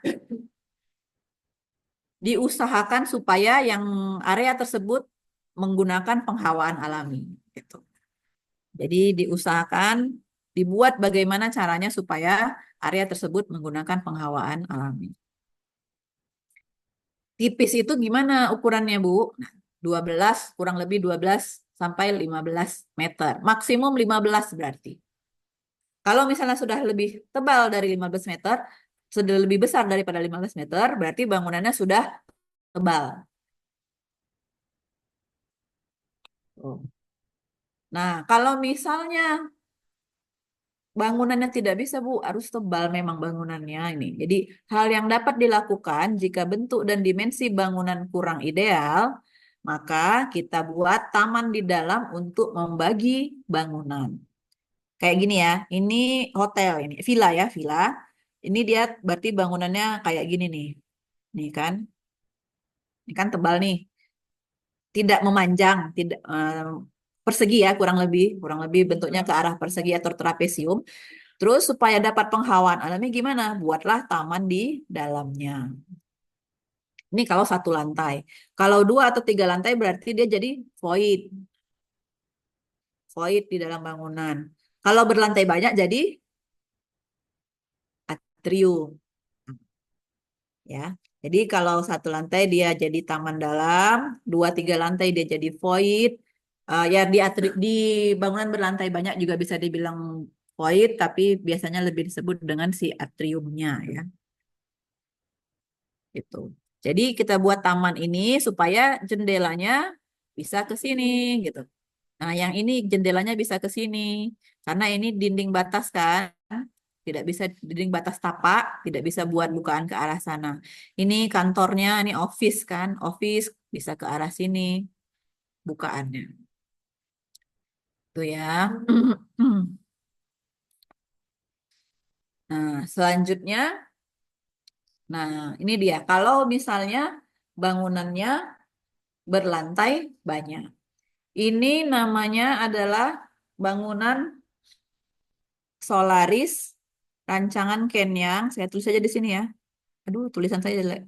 diusahakan supaya yang area tersebut menggunakan penghawaan alami, gitu. Jadi diusahakan dibuat bagaimana caranya supaya area tersebut menggunakan penghawaan alami. Tipis itu gimana ukurannya, Bu? Nah, 12 kurang lebih 12 sampai 15 meter. Maksimum 15 berarti. Kalau misalnya sudah lebih tebal dari 15 meter, sudah lebih besar daripada 15 meter, berarti bangunannya sudah tebal. Oh. Nah, kalau misalnya bangunannya tidak bisa, Bu, harus tebal memang bangunannya ini. Jadi, hal yang dapat dilakukan jika bentuk dan dimensi bangunan kurang ideal, maka kita buat taman di dalam untuk membagi bangunan. Kayak gini ya, ini hotel, ini villa ya, villa. Ini dia berarti bangunannya kayak gini nih. Nih kan, ini kan tebal nih. Tidak memanjang, tidak persegi ya, kurang lebih bentuknya ke arah persegi atau trapesium. Terus supaya dapat penghawaan alami gimana? Buatlah taman di dalamnya. Ini kalau satu lantai. Kalau 2 atau 3 lantai berarti dia jadi void. Void di dalam bangunan. Kalau berlantai banyak jadi atrium. Ya. Jadi kalau satu lantai dia jadi taman dalam, 2 3 lantai dia jadi void. Ya di bangunan berlantai banyak juga bisa dibilang void, tapi biasanya lebih disebut dengan si atriumnya ya. Gitu. Jadi kita buat taman ini supaya jendelanya bisa ke sini gitu. Nah, yang ini jendelanya bisa ke sini karena ini dinding batas kan, tidak bisa dinding batas tapak, tidak bisa buat bukaan ke arah sana. Ini kantornya, ini office kan, office bisa ke arah sini bukaannya. Tuh ya. Nah, selanjutnya, nah ini dia. Kalau misalnya bangunannya berlantai banyak. Ini namanya adalah bangunan Solaris rancangan Kenyang. Saya tulis aja di sini ya. Aduh, tulisan saya jelek.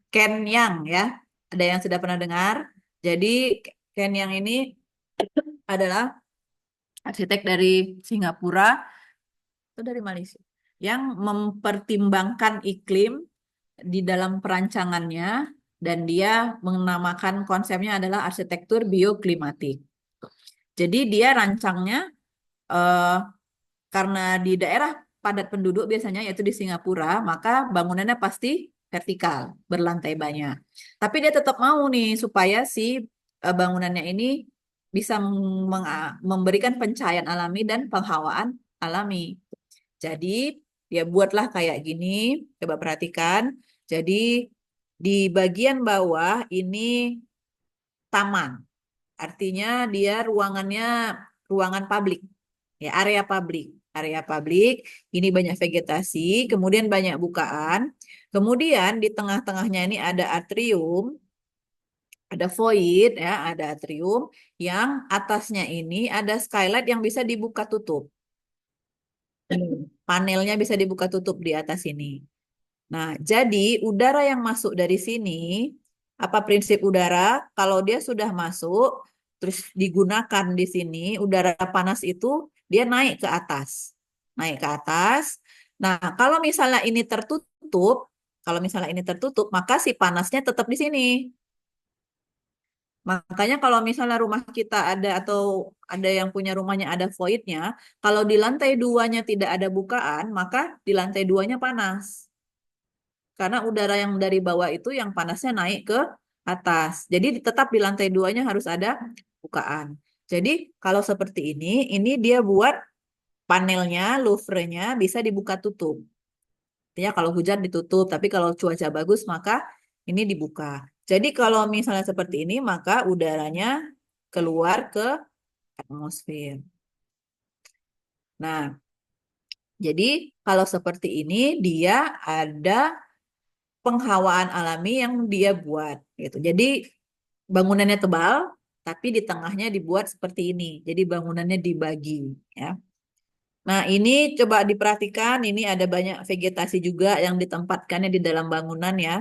Kenyang ya. Ada yang sudah pernah dengar? Jadi Kenyang ini adalah arsitek dari Singapura atau dari Malaysia yang mempertimbangkan iklim di dalam perancangannya dan dia menamakan konsepnya adalah arsitektur bioklimatik. Jadi dia rancangnya eh, karena di daerah padat penduduk biasanya yaitu di Singapura, maka bangunannya pasti vertikal, berlantai banyak. Tapi dia tetap mau nih supaya si bangunannya ini bisa memberikan pencahayaan alami dan penghawaan alami. Jadi dia buatlah kayak gini, coba perhatikan. Jadi di bagian bawah ini taman. Artinya dia ruangannya ruangan publik. Ya, area publik. Area publik, ini banyak vegetasi, kemudian banyak bukaan. Kemudian di tengah-tengahnya ini ada atrium, ada void ya, ada atrium yang atasnya ini ada skylight yang bisa dibuka tutup. Panelnya bisa dibuka tutup di atas ini. Nah, jadi udara yang masuk dari sini, apa prinsip udara? Kalau dia sudah masuk, terus digunakan di sini, udara panas itu dia naik ke atas. Naik ke atas. Nah, kalau misalnya ini tertutup, maka si panasnya tetap di sini. Makanya kalau misalnya rumah kita ada atau ada yang punya rumahnya ada voidnya, kalau di lantai duanya tidak ada bukaan, maka di lantai duanya panas. Karena udara yang dari bawah itu yang panasnya naik ke atas. Jadi tetap di lantai duanya harus ada bukaan. Jadi kalau seperti ini dia buat panelnya, louvre-nya bisa dibuka tutup. Artinya kalau hujan ditutup, tapi kalau cuaca bagus maka ini dibuka. Jadi kalau misalnya seperti ini maka udaranya keluar ke atmosfer. Nah, jadi kalau seperti ini dia ada penghawaan alami yang dia buat gitu. Jadi bangunannya tebal tapi di tengahnya dibuat seperti ini. Jadi bangunannya dibagi, ya. Nah, ini coba diperhatikan, ini ada banyak vegetasi juga yang ditempatkannya di dalam bangunan ya.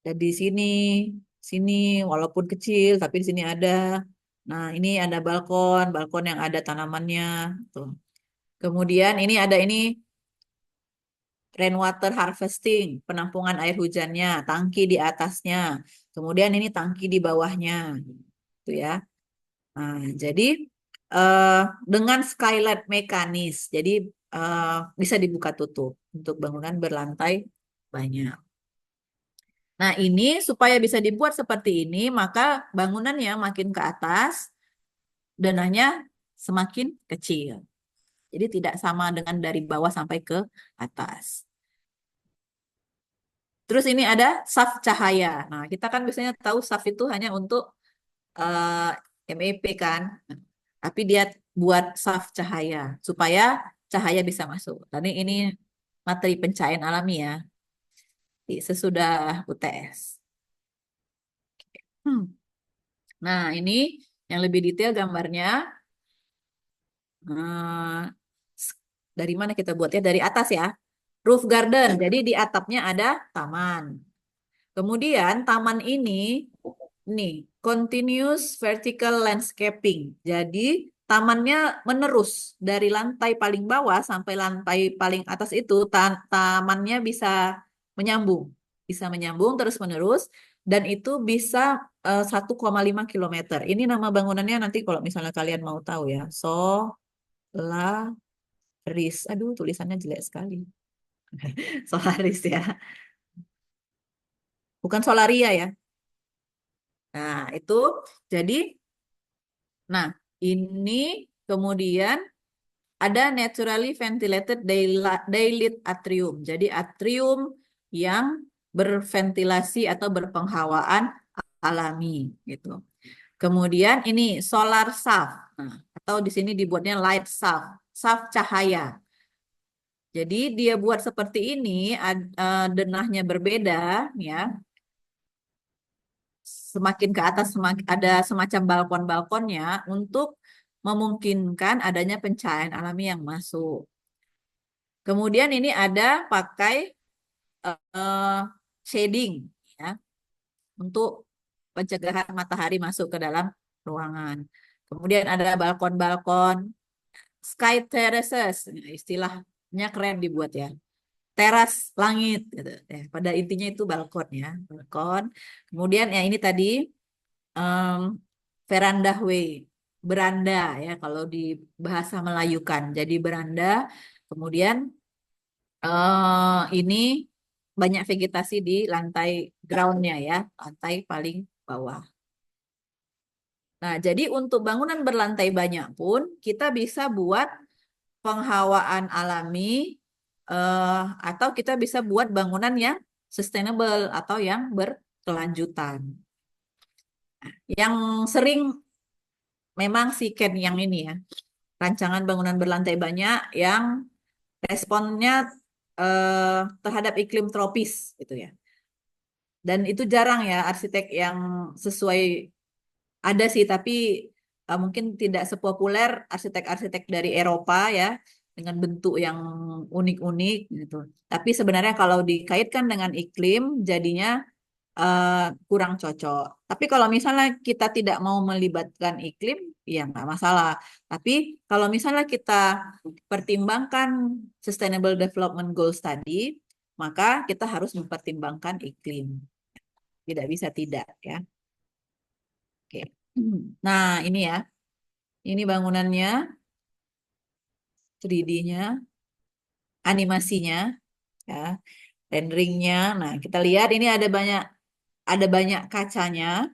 Dan di sini, sini walaupun kecil, tapi di sini ada. Nah, ini ada balkon, balkon yang ada tanamannya. Tuh. Kemudian ini rainwater harvesting, penampungan air hujannya, tangki di atasnya. Kemudian ini tangki di bawahnya. Itu ya. Nah, jadi eh, dengan skylight mekanis, jadi eh, bisa dibuka tutup untuk bangunan berlantai banyak. Nah, ini supaya bisa dibuat seperti ini, maka bangunannya makin ke atas, dananya semakin kecil. Jadi tidak sama dengan dari bawah sampai ke atas. Terus ini ada saf cahaya. Nah, kita kan biasanya tahu saf itu hanya untuk MEP kan. Tapi dia buat saf cahaya supaya cahaya bisa masuk. Tadi ini materi pencahayaan alami ya, sesudah UTS. Hmm. Nah, ini yang lebih detail gambarnya. Eh, dari mana kita buat ya? Dari atas ya. Roof garden. Jadi di atapnya ada taman. Kemudian taman ini nih continuous vertical landscaping. Jadi tamannya menerus dari lantai paling bawah sampai lantai paling atas itu tamannya bisa menyambung. Bisa menyambung terus-menerus dan itu bisa 1,5 kilometer. Ini nama bangunannya nanti kalau misalnya kalian mau tahu ya. Solaris. Aduh, tulisannya jelek sekali. Solaris ya. Bukan Solaria ya. Nah, itu jadi nah, ini kemudian ada naturally ventilated daylit atrium. Jadi atrium yang berventilasi atau berpenghawaan alami gitu. Kemudian ini solar shaft. Nah, atau di sini dibuatnya light shaft, shaft cahaya. Jadi dia buat seperti ini, denahnya berbeda ya. Semakin ke atas semakin ada semacam balkon-balkonnya untuk memungkinkan adanya pencahayaan alami yang masuk. Kemudian ini ada pakai eh, shading ya untuk pencegahan matahari masuk ke dalam ruangan. Kemudian ada balkon-balkon, sky terraces, istilahnya keren dibuat ya. Teras langit gitu. Pada intinya itu balkon ya, balkon. Kemudian ya ini tadi em, veranda way, beranda ya kalau di bahasa Melayukan. Jadi beranda, kemudian ini banyak vegetasi di lantai groundnya ya, lantai paling bawah. Nah, jadi untuk bangunan berlantai banyak pun kita bisa buat penghawaan alami atau kita bisa buat bangunan yang sustainable atau yang berkelanjutan. Yang sering memang si Ken yang ini ya, rancangan bangunan berlantai banyak yang responnya terhadap iklim tropis gitu ya. Dan itu jarang ya arsitek yang sesuai, ada sih tapi mungkin tidak sepopuler arsitek-arsitek dari Eropa ya dengan bentuk yang unik-unik gitu. Tapi sebenarnya kalau dikaitkan dengan iklim jadinya kurang cocok. Tapi kalau misalnya kita tidak mau melibatkan iklim, ya nggak masalah. Tapi kalau misalnya kita pertimbangkan Sustainable Development Goals tadi, maka kita harus mempertimbangkan iklim. Tidak bisa tidak ya. Oke. Nah, ini ya. Ini bangunannya, 3D-nya, animasinya, ya, renderingnya. Nah, kita lihat ini ada banyak kacanya,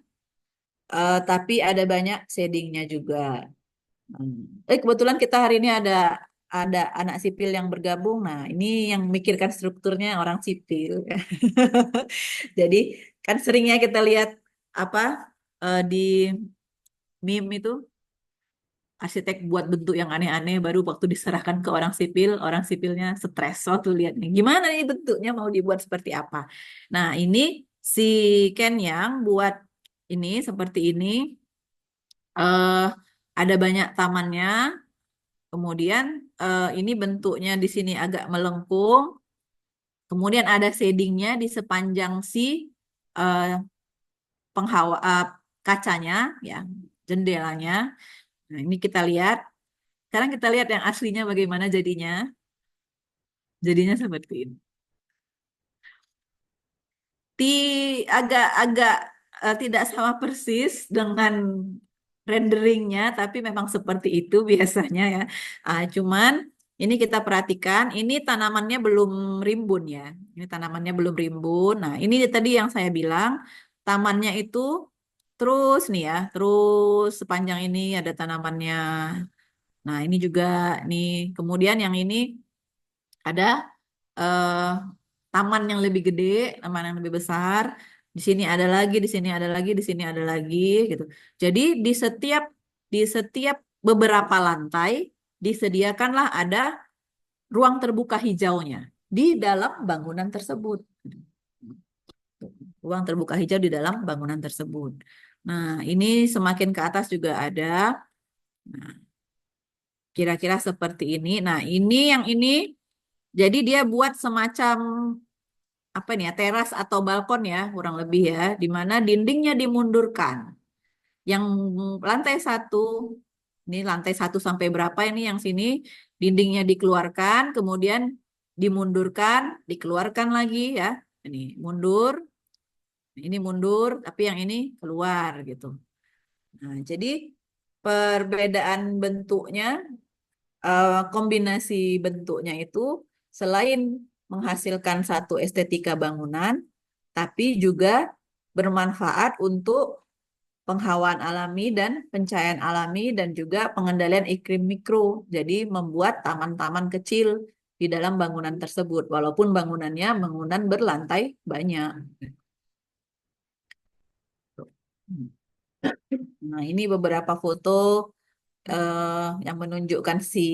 tapi ada banyak shadingnya juga. Kebetulan kita hari ini ada anak sipil yang bergabung. Nah, ini yang memikirkan strukturnya orang sipil. Jadi kan seringnya kita lihat apa di meme itu arsitek buat bentuk yang aneh-aneh baru waktu diserahkan ke orang sipilnya stres waktu lihat nih. Gimana nih bentuknya mau dibuat seperti apa? Nah, ini si Ken yang buat ini seperti ini. eh, ada banyak tamannya. Kemudian ini bentuknya di sini agak melengkung. Kemudian ada shadingnya di sepanjang si eh, penghawa kacanya, ya, jendelanya. Nah, ini kita lihat. Sekarang kita lihat yang aslinya bagaimana jadinya. Jadinya seperti ini. Ti agak-agak tidak sama persis dengan renderingnya, tapi memang seperti itu biasanya ya. Cuman ini kita perhatikan, ini tanamannya belum rimbun ya. Ini tanamannya belum rimbun. Nah, ini tadi yang saya bilang, tamannya itu terus nih ya, terus sepanjang ini ada tanamannya. Nah, ini juga nih. Kemudian yang ini ada eh, taman yang lebih gede, taman yang lebih besar. Di sini ada lagi, di sini ada lagi, di sini ada lagi, gitu. Jadi di setiap beberapa lantai disediakanlah ada ruang terbuka hijaunya di dalam bangunan tersebut. Ruang terbuka hijau di dalam bangunan tersebut. Nah, ini semakin ke atas juga ada. Nah, kira-kira seperti ini. Nah, ini yang ini jadi dia buat semacam apa nih ya, teras atau balkon ya, kurang lebih ya, di mana dindingnya dimundurkan. Yang lantai satu, ini lantai satu sampai berapa ini yang sini, dindingnya dikeluarkan, kemudian dimundurkan, dikeluarkan lagi ya. Ini mundur, ini mundur, tapi yang ini keluar gitu. Nah, jadi perbedaan bentuknya, kombinasi bentuknya itu selain menghasilkan satu estetika bangunan, tapi juga bermanfaat untuk penghawaan alami dan pencahayaan alami dan juga pengendalian iklim mikro. Jadi membuat taman-taman kecil di dalam bangunan tersebut, walaupun bangunannya bangunan berlantai banyak. Nah, ini beberapa foto yang menunjukkan si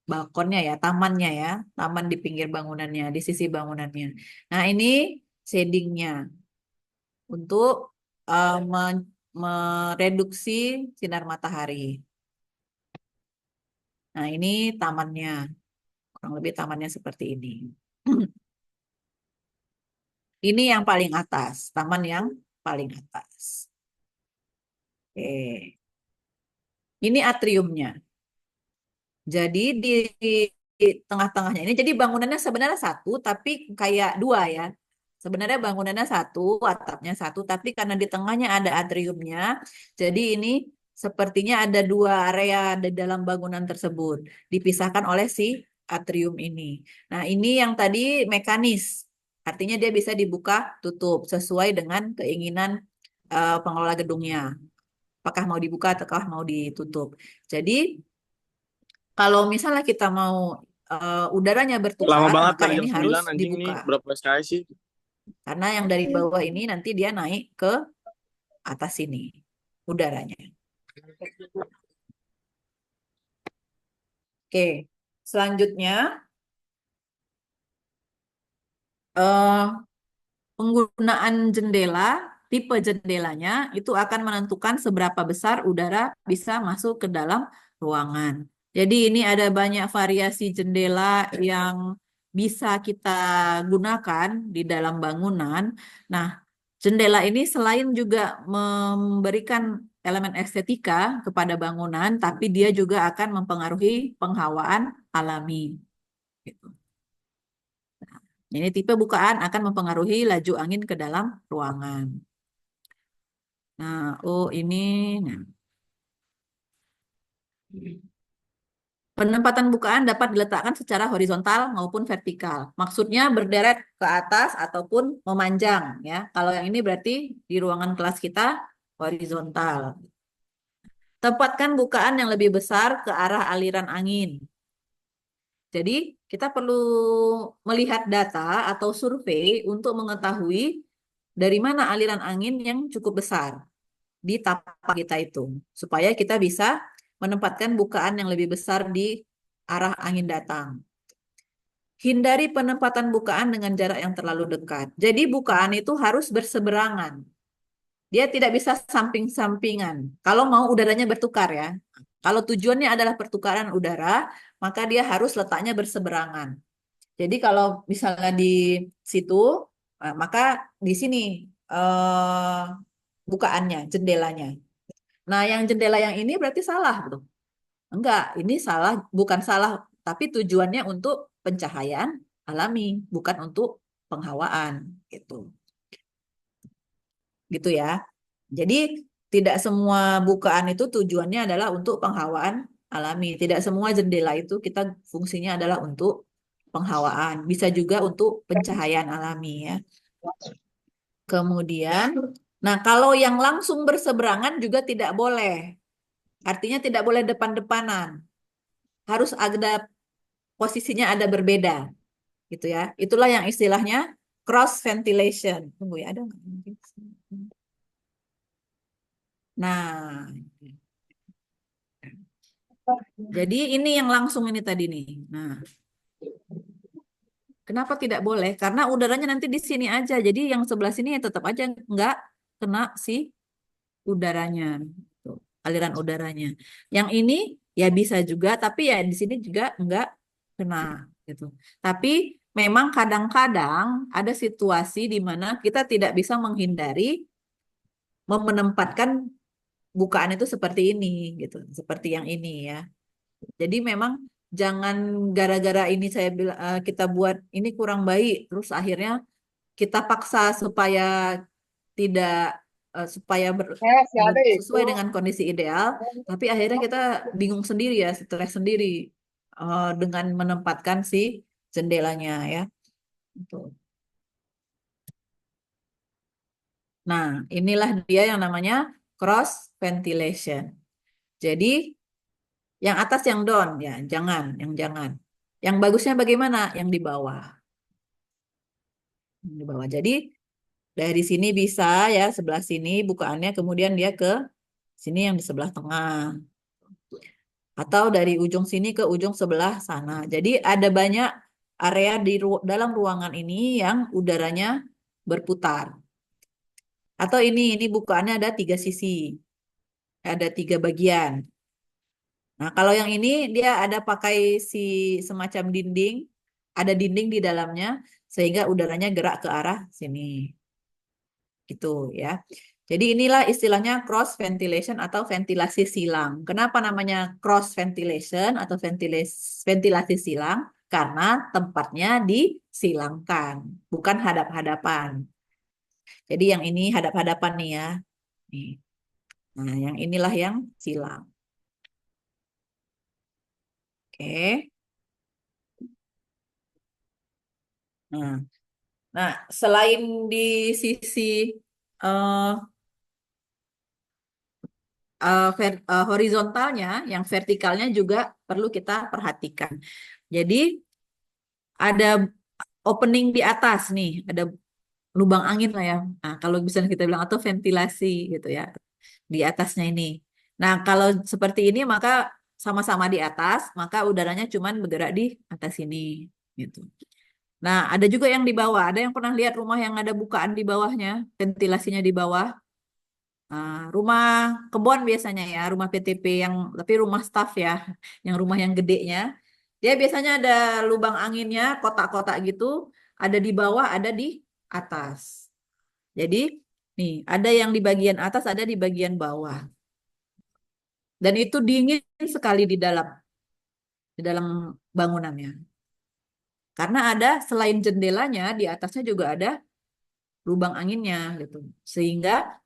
balkonnya ya, tamannya ya, taman di pinggir bangunannya, di sisi bangunannya. Nah, ini shadingnya untuk mereduksi sinar matahari. Nah, ini tamannya, kurang lebih tamannya seperti ini. Ini yang paling atas, taman yang paling atas. Oke, ini atriumnya. Jadi di tengah-tengahnya ini, jadi bangunannya sebenarnya satu, tapi kayak dua ya. Sebenarnya bangunannya satu, atapnya satu, tapi karena di tengahnya ada atriumnya, jadi ini sepertinya ada dua area di dalam bangunan tersebut, dipisahkan oleh si atrium ini. Nah, ini yang tadi mekanis, artinya dia bisa dibuka tutup sesuai dengan keinginan pengelola gedungnya. Apakah mau dibuka ataukah mau ditutup. Jadi kalau misalnya kita mau udaranya Lama bertukar, banget maka kali ini jam harus 9 anjing nih. dibuka. Berapa SKS sih? Karena yang dari bawah ini nanti dia naik ke atas sini udaranya. Oke, selanjutnya eh, penggunaan jendela, tipe jendelanya itu akan menentukan seberapa besar udara bisa masuk ke dalam ruangan. Jadi ini ada banyak variasi jendela yang bisa kita gunakan di dalam bangunan. Nah, jendela ini selain juga memberikan elemen estetika kepada bangunan, tapi dia juga akan mempengaruhi penghawaan alami. Gitu. Ini tipe bukaan akan mempengaruhi laju angin ke dalam ruangan. Nah, ini. Nah. Penempatan bukaan dapat diletakkan secara horizontal maupun vertikal. Maksudnya berderet ke atas ataupun memanjang ya. Kalau yang ini berarti di ruangan kelas kita horizontal. Tempatkan bukaan yang lebih besar ke arah aliran angin. Jadi kita perlu melihat data atau survei untuk mengetahui dari mana aliran angin yang cukup besar di tapak kita itu, supaya kita bisa menempatkan bukaan yang lebih besar di arah angin datang. Hindari penempatan bukaan dengan jarak yang terlalu dekat. Jadi bukaan itu harus berseberangan. Dia tidak bisa samping-sampingan. Kalau mau udaranya bertukar ya. Kalau tujuannya adalah pertukaran udara, maka dia harus letaknya berseberangan. Jadi kalau misalnya di situ, maka di sini eh, bukaannya, jendelanya. Nah, yang jendela yang ini berarti salah, bro. Enggak, ini salah, bukan salah, tapi tujuannya untuk pencahayaan alami, bukan untuk penghawaan, gitu. Gitu ya. Jadi tidak semua bukaan itu tujuannya adalah untuk penghawaan alami. Tidak semua jendela itu kita fungsinya adalah untuk penghawaan. Bisa juga untuk pencahayaan alami ya. Kemudian, nah kalau yang langsung berseberangan juga tidak boleh. Artinya tidak boleh depan-depanan. Harus ada posisinya ada berbeda, gitu ya. Itulah yang istilahnya cross ventilation. Tunggu ya, ada nggak? Nah, jadi ini yang langsung ini tadi nih. Nah, kenapa tidak boleh? Karena udaranya nanti di sini aja. Jadi yang sebelah sini ya tetap aja nggak kena si udaranya, tuh, aliran udaranya. Yang ini ya bisa juga, tapi ya di sini juga nggak kena gitu. Tapi memang kadang-kadang ada situasi di mana kita tidak bisa menghindari menempatkan bukaan itu seperti ini gitu, seperti yang ini ya. Jadi memang jangan gara-gara ini kita buat ini kurang baik, terus akhirnya kita paksa supaya tidak Masih ada itu. sesuai dengan kondisi ideal, tapi akhirnya kita bingung sendiri ya, stres sendiri dengan menempatkan si jendelanya ya. Gitu. Nah, inilah dia yang namanya cross ventilation. Jadi yang atas yang down ya, jangan. Yang bagusnya bagaimana? Yang di bawah. Yang di bawah. Jadi dari sini bisa ya, sebelah sini bukaannya, kemudian dia ke sini yang di sebelah tengah. Atau dari ujung sini ke ujung sebelah sana. Jadi ada banyak area di dalam ruangan ini yang udaranya berputar. Atau ini bukaannya ada 3 sisi, ada 3 bagian. Nah, kalau yang ini dia ada pakai si semacam dinding, ada dinding di dalamnya sehingga udaranya gerak ke arah sini. Gitu ya. Jadi inilah istilahnya cross ventilation atau ventilasi silang. Kenapa namanya cross ventilation atau ventilasi silang? Karena tempatnya disilangkan, bukan hadap-hadapan. Jadi yang ini hadap-hadapan nih ya. Nih. Nah, yang inilah yang silang. Oke. Nah, nah selain di sisi eh, horizontalnya, yang vertikalnya juga perlu kita perhatikan. Jadi ada opening di atas nih, ada lubang angin lah ya. Nah, kalau bisa kita bilang atau ventilasi gitu ya di atasnya ini. Nah, kalau seperti ini maka sama-sama di atas, maka udaranya cuman bergerak di atas ini gitu. Nah, ada juga yang di bawah. Ada yang pernah lihat rumah yang ada bukaan di bawahnya, ventilasinya di bawah? Nah, rumah kebon biasanya ya, rumah PTP yang tapi rumah staff ya, yang rumah yang gedenya. Dia biasanya ada lubang anginnya, kotak-kotak gitu, ada di bawah, ada di atas. Jadi, nih, ada yang di bagian atas, ada di bagian bawah. Dan itu dingin sekali di dalam bangunannya. Karena ada selain jendelanya, di atasnya juga ada lubang anginnya gitu. Sehingga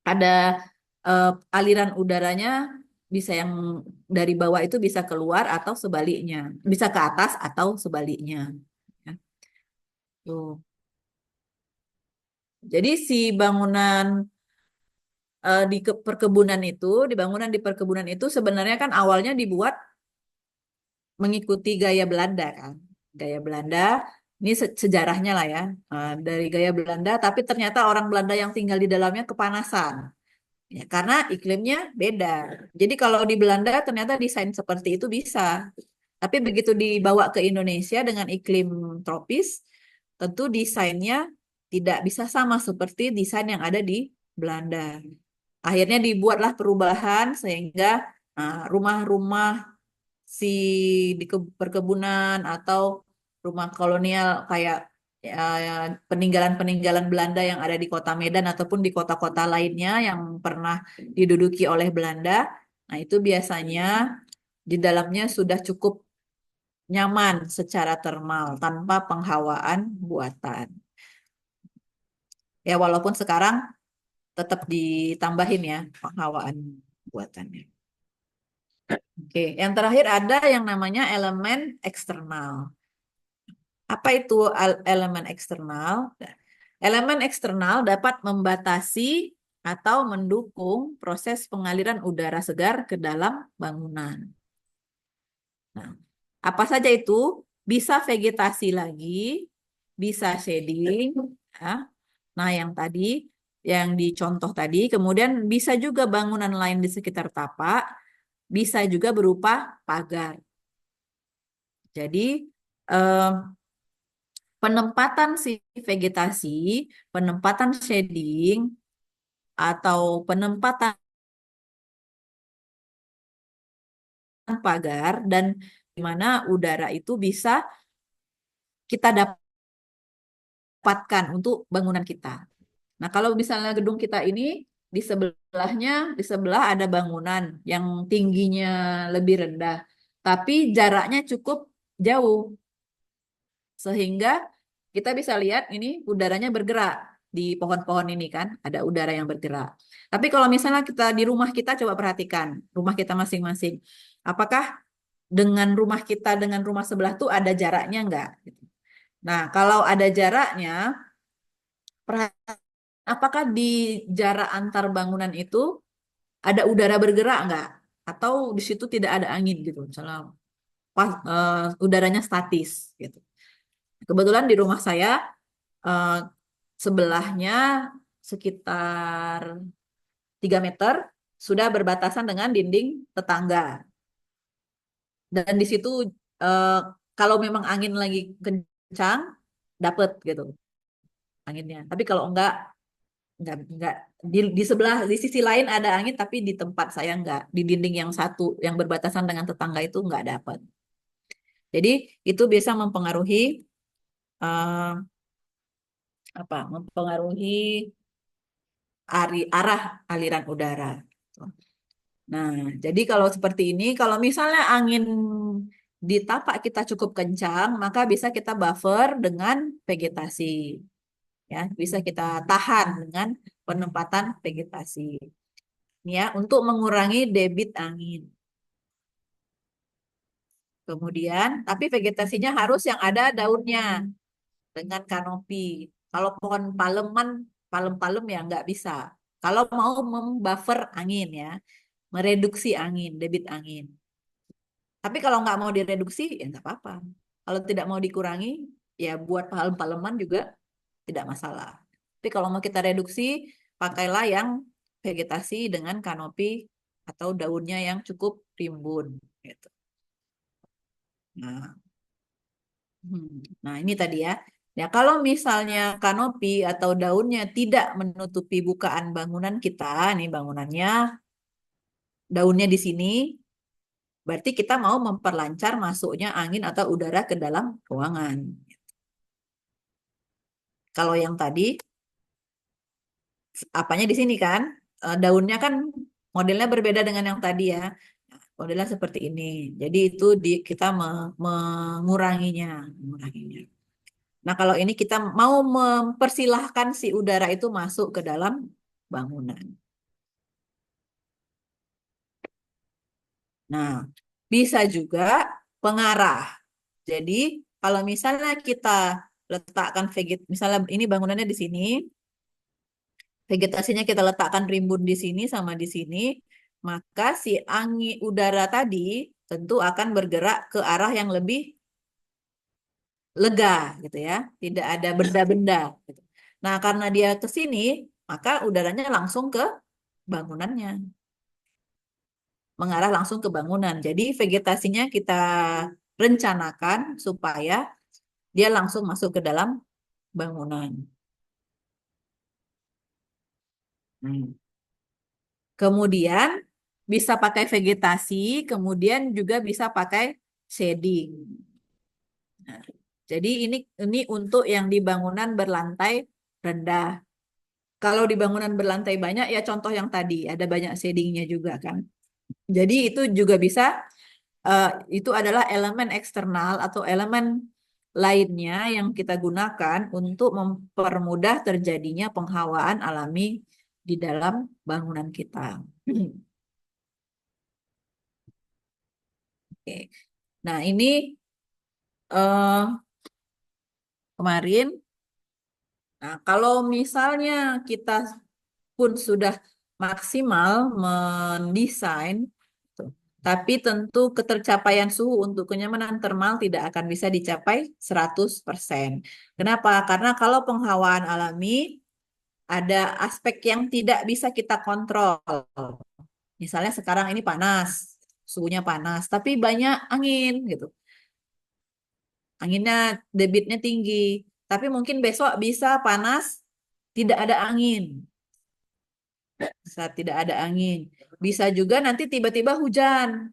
ada eh, aliran udaranya bisa yang dari bawah itu bisa keluar atau sebaliknya, bisa ke atas atau sebaliknya. Ya. Tuh. Jadi si bangunan perkebunan itu, di bangunan di perkebunan itu sebenarnya kan awalnya dibuat mengikuti gaya Belanda kan. Gaya Belanda, ini sejarahnya lah ya, dari gaya Belanda, tapi ternyata orang Belanda yang tinggal di dalamnya kepanasan. Ya, karena iklimnya beda. Jadi kalau di Belanda ternyata desain seperti itu bisa. Tapi begitu dibawa ke Indonesia dengan iklim tropis, tentu desainnya tidak bisa sama seperti desain yang ada di Belanda. Akhirnya dibuatlah perubahan sehingga rumah-rumah si di perkebunan atau rumah kolonial kayak peninggalan-peninggalan Belanda yang ada di kota Medan ataupun di kota-kota lainnya yang pernah diduduki oleh Belanda. Nah, itu biasanya di dalamnya sudah cukup nyaman secara termal tanpa penghawaan buatan. Ya, walaupun sekarang tetap ditambahin ya penghawaan buatannya. Oke, yang terakhir ada yang namanya elemen eksternal. Apa itu elemen eksternal? Elemen eksternal dapat membatasi atau mendukung proses pengaliran udara segar ke dalam bangunan. Nah, apa saja itu? Bisa vegetasi lagi, bisa shading, ya. Nah, yang tadi, yang dicontoh tadi, kemudian bisa juga bangunan lain di sekitar tapak, bisa juga berupa pagar. Jadi, eh, penempatan si vegetasi, penempatan shading, atau penempatan pagar, dan di mana udara itu bisa kita dapatkan untuk bangunan kita. Nah, kalau misalnya gedung kita ini di sebelah ada bangunan yang tingginya lebih rendah, tapi jaraknya cukup jauh sehingga kita bisa lihat ini udaranya bergerak di pohon-pohon ini kan, ada udara yang bergerak. Tapi kalau misalnya kita di rumah kita coba perhatikan rumah kita masing-masing, apakah dengan rumah kita dengan rumah sebelah tuh ada jaraknya enggak? Nah, kalau ada jaraknya, apakah di jarak antar bangunan itu ada udara bergerak nggak? Atau di situ tidak ada angin gitu, misalnya udaranya statis gitu. Kebetulan di rumah saya eh, sebelahnya sekitar 3 meter sudah berbatasan dengan dinding tetangga. Dan di situ eh, kalau memang angin lagi kencang, dapet gitu anginnya. Tapi kalau enggak di sebelah di sisi lain ada angin tapi di tempat saya enggak, di dinding yang satu yang berbatasan dengan tetangga itu enggak dapat. Jadi itu bisa mempengaruhi eh, mempengaruhi arah aliran udara. Nah, jadi kalau seperti ini, kalau misalnya angin di tapak kita cukup kencang, maka bisa kita buffer dengan vegetasi. Ya, bisa kita tahan dengan penempatan vegetasi. Ya, untuk mengurangi debit angin. Kemudian, tapi vegetasinya harus yang ada daunnya dengan kanopi. Kalau pohon palem-palem ya nggak bisa. Kalau mau membuffer angin ya, mereduksi angin, debit angin. Tapi kalau nggak mau direduksi, ya nggak apa-apa. Kalau tidak mau dikurangi, ya buat palem-paleman juga tidak masalah. Tapi kalau mau kita reduksi, pakailah yang vegetasi dengan kanopi atau daunnya yang cukup rimbun. Gitu. Nah, nah ini tadi ya. Ya, kalau misalnya kanopi atau daunnya tidak menutupi bukaan bangunan kita, nih bangunannya, daunnya di sini, berarti kita mau memperlancar masuknya angin atau udara ke dalam ruangan. Kalau yang tadi, apanya di sini kan, daunnya kan modelnya berbeda dengan yang tadi ya. Nah, modelnya seperti ini. Jadi itu kita menguranginya. Nah, kalau ini kita mau mempersilahkan si udara itu masuk ke dalam bangunan. Nah, bisa juga pengarah. Jadi, kalau misalnya kita letakkan misalnya ini bangunannya di sini, vegetasinya kita letakkan rimbun di sini sama di sini, maka si angin udara tadi tentu akan bergerak ke arah yang lebih lega gitu ya, tidak ada benda-benda gitu. Nah, karena dia ke sini, maka udaranya langsung ke bangunannya, mengarah langsung ke bangunan. Jadi vegetasinya kita rencanakan supaya dia langsung masuk ke dalam bangunan. Hmm. Kemudian bisa pakai vegetasi, kemudian juga bisa pakai shading. Nah, jadi ini untuk yang di bangunan berlantai rendah. Kalau di bangunan berlantai banyak ya contoh yang tadi ada banyak shadingnya juga kan. Jadi itu juga bisa eh, itu adalah elemen eksternal atau elemen lainnya yang kita gunakan untuk mempermudah terjadinya penghawaan alami di dalam bangunan kita. Oke. Nah, ini eh, kemarin. Nah, kalau misalnya kita pun sudah maksimal mendesain, tuh, tapi tentu ketercapaian suhu untuk kenyamanan termal tidak akan bisa dicapai 100%. Kenapa? Karena kalau penghawaan alami ada aspek yang tidak bisa kita kontrol. Misalnya sekarang ini panas, suhunya panas, tapi banyak angin gitu. Anginnya debitnya tinggi, tapi mungkin besok bisa panas, tidak ada angin. Saat tidak ada angin. Bisa juga nanti tiba-tiba hujan.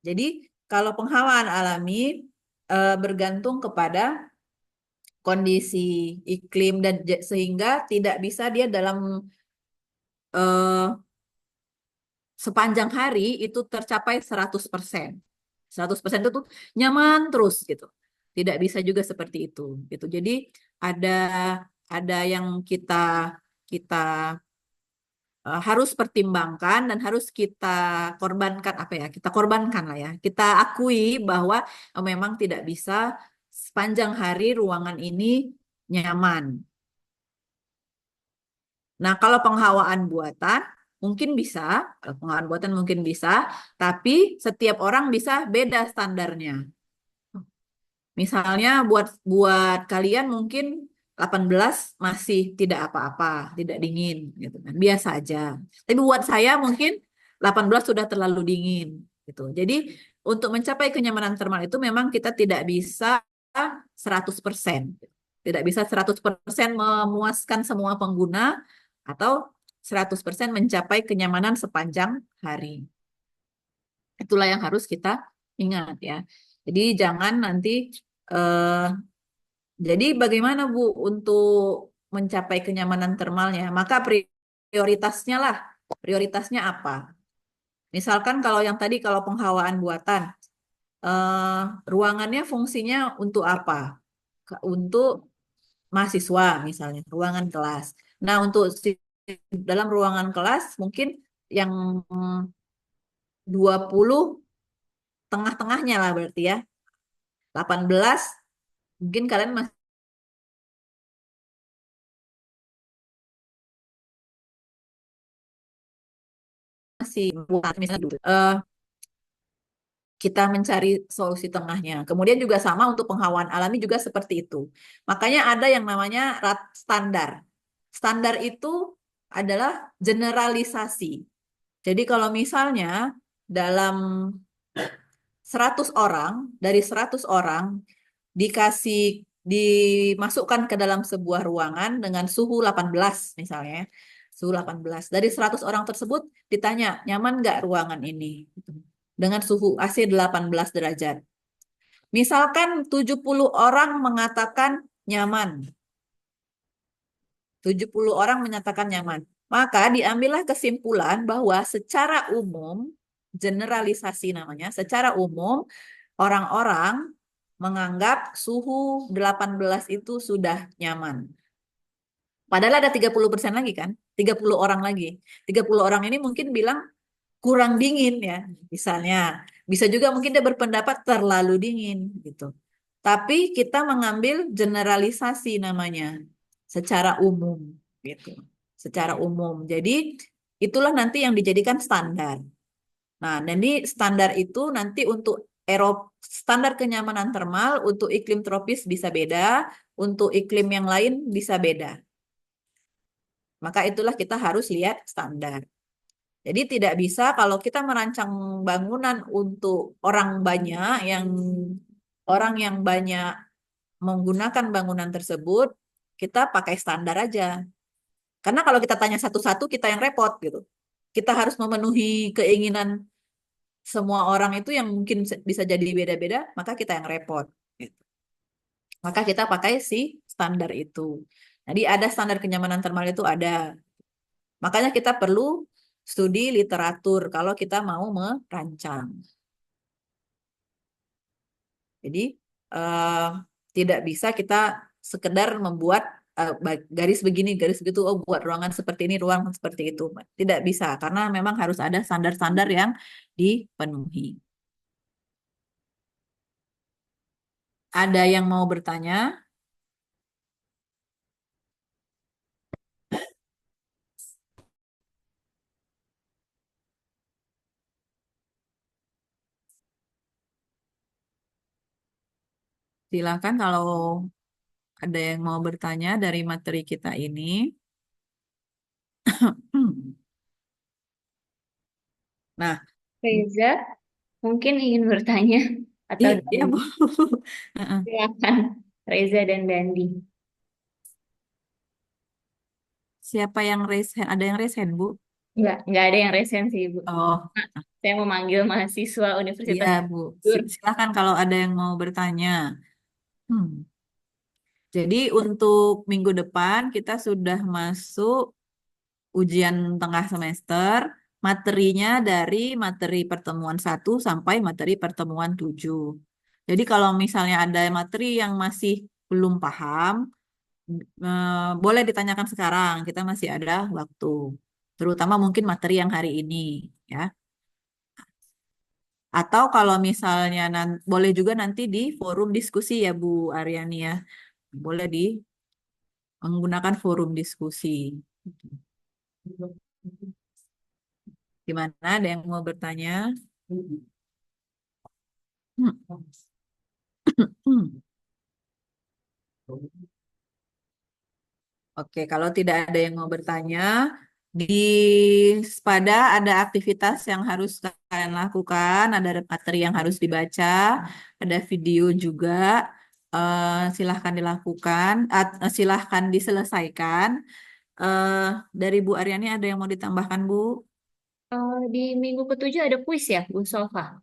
Jadi kalau penghawaan alami bergantung kepada kondisi iklim dan sehingga tidak bisa dia dalam eh, sepanjang hari itu tercapai 100%. 100% itu tuh nyaman terus gitu. Tidak bisa juga seperti itu gitu. Jadi ada ada yang kita harus pertimbangkan dan harus kita korbankan apa ya? Kita korbankan lah ya. Kita akui bahwa memang tidak bisa sepanjang hari ruangan ini nyaman. Nah, kalau penghawaan buatan mungkin bisa, kalau penghawaan buatan mungkin bisa, tapi setiap orang bisa beda standarnya. Misalnya buat buat kalian mungkin 18 masih tidak apa-apa, tidak dingin gitu kan. Biasa aja. Tapi buat saya mungkin 18 sudah terlalu dingin gitu. Jadi untuk mencapai kenyamanan termal itu memang kita tidak bisa 100%. Tidak bisa 100% memuaskan semua pengguna atau 100% mencapai kenyamanan sepanjang hari. Itulah yang harus kita ingat ya. Jadi jangan nanti eh, jadi bagaimana Bu untuk mencapai kenyamanan termalnya? Maka prioritasnya lah, prioritasnya apa? Misalkan kalau yang tadi kalau penghawaan buatan, eh, ruangannya fungsinya untuk apa? Untuk mahasiswa misalnya, ruangan kelas. Nah, untuk dalam ruangan kelas mungkin yang 20 tengah-tengahnya lah berarti ya. 18 mungkin kalian masih buat misalnya dulu. Kita mencari solusi tengahnya. Kemudian juga sama untuk penghawaan alami juga seperti itu. Makanya ada yang namanya standar. Standar itu adalah generalisasi. Jadi kalau misalnya dalam 100 orang, dari 100 orang dikasih dimasukkan ke dalam sebuah ruangan dengan suhu 18 misalnya. Suhu 18. Dari 100 orang tersebut ditanya, nyaman nggak ruangan ini? Dengan suhu AC 18 derajat. Misalkan 70 orang mengatakan nyaman. 70 orang menyatakan nyaman. Maka diambillah kesimpulan bahwa secara umum, generalisasi namanya, secara umum orang-orang menganggap suhu 18 itu sudah nyaman. Padahal ada 30% lagi kan, 30 orang lagi. 30 orang ini mungkin bilang kurang dingin ya, misalnya. Bisa juga mungkin dia berpendapat terlalu dingin gitu. Tapi kita mengambil generalisasi namanya secara umum gitu. Secara umum. Jadi itulah nanti yang dijadikan standar. Nah, dan di standar itu nanti untuk standar kenyamanan termal untuk iklim tropis bisa beda, untuk iklim yang lain bisa beda. Maka itulah kita harus lihat standar. Jadi tidak bisa kalau kita merancang bangunan untuk orang yang banyak menggunakan bangunan tersebut, kita pakai standar aja. Karena kalau kita tanya satu-satu, kita yang repot gitu. Kita harus memenuhi keinginan semua orang itu yang mungkin bisa jadi beda-beda, maka kita yang repot. Gitu. Maka kita pakai si standar itu. Jadi ada standar kenyamanan termal itu ada. Makanya kita perlu studi literatur kalau kita mau merancang. Jadi eh, tidak bisa kita sekedar membuat garis begini, garis begitu, oh buat ruangan seperti ini, ruangan seperti itu. Tidak bisa, karena memang harus ada standar-standar yang dipenuhi. Ada yang mau bertanya? Silakan kalau ada yang mau bertanya dari materi kita ini. Nah, Reza, mungkin ingin bertanya atau iya Bu. Dandi. Silakan, Reza dan Dandi. Siapa yang raise hand? Ada yang raise hand, Bu? Nggak ada yang resen sih, Ibu. Oh, Nah, saya memanggil mahasiswa iya Universitas Bu. Gur. Silakan kalau ada yang mau bertanya. Hmm. Jadi untuk minggu depan kita sudah masuk ujian tengah semester. Materinya dari materi pertemuan 1 sampai materi pertemuan 7. Jadi kalau misalnya ada materi yang masih belum paham, boleh ditanyakan sekarang. Kita masih ada waktu. Terutama mungkin materi yang hari ini, ya. Atau kalau misalnya boleh juga nanti di forum diskusi ya Bu Aryani ya. Boleh di menggunakan forum diskusi. Gimana? Ada yang mau bertanya? Oke, kalau tidak ada yang mau bertanya, di Spada ada aktivitas yang harus kalian lakukan, ada materi yang harus dibaca, ada video juga. Silahkan dilakukan, silahkan diselesaikan. Eh, dari Bu Aryani ada yang mau ditambahkan, Bu? Di minggu ketujuh ada kuis ya, Bu Sofa.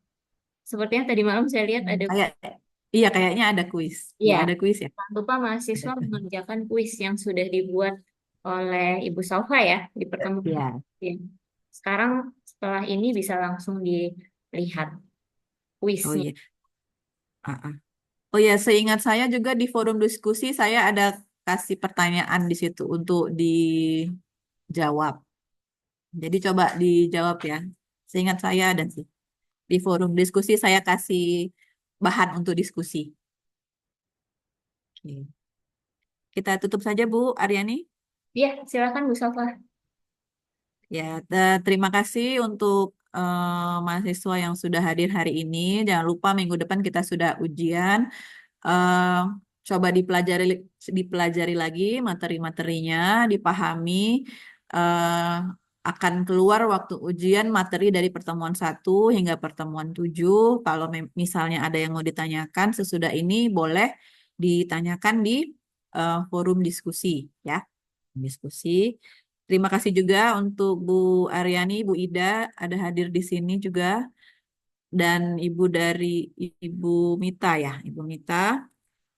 Sepertinya tadi malam saya lihat ada. Kayak, iya kayaknya ada kuis. Ya, Iya, ada kuis ya. jangan lupa Ada. mahasiswa mengerjakan kuis yang sudah dibuat oleh Ibu Sofa ya di pertemuan. Ya. Ya. Sekarang setelah ini bisa langsung dilihat Oh kuisnya. iya. Ah, ah. Oh ya, seingat saya juga di forum diskusi saya ada kasih pertanyaan di situ untuk dijawab. Jadi coba dijawab ya. Seingat saya ada sih. Di forum diskusi saya kasih bahan untuk diskusi. Oke. Kita tutup saja Bu Aryani. Ya, silakan Bu Sofa. Ya, terima kasih untuk mahasiswa yang sudah hadir hari ini. Jangan lupa minggu depan kita sudah ujian. eh, Coba dipelajari lagi materi-materinya, dipahami. eh, Akan keluar waktu ujian materi dari pertemuan 1 hingga pertemuan 7. Kalau misalnya ada yang mau ditanyakan sesudah ini, boleh ditanyakan di forum diskusi, ya. Diskusi. Terima kasih juga untuk Bu Aryani, Bu Ida ada hadir di sini juga, dan Ibu dari Ibu Mita ya, Ibu Mita.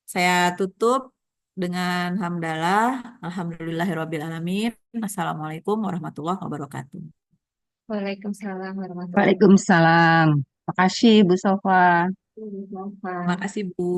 Saya tutup dengan hamdalah. Alhamdulillahirabbil alamin. Assalamualaikum warahmatullahi wabarakatuh. Waalaikumsalam warahmatullahi Waalaikumsalam. Makasih Bu Sofa. wabarakatuh. Bu Sofa. Terima kasih Bu.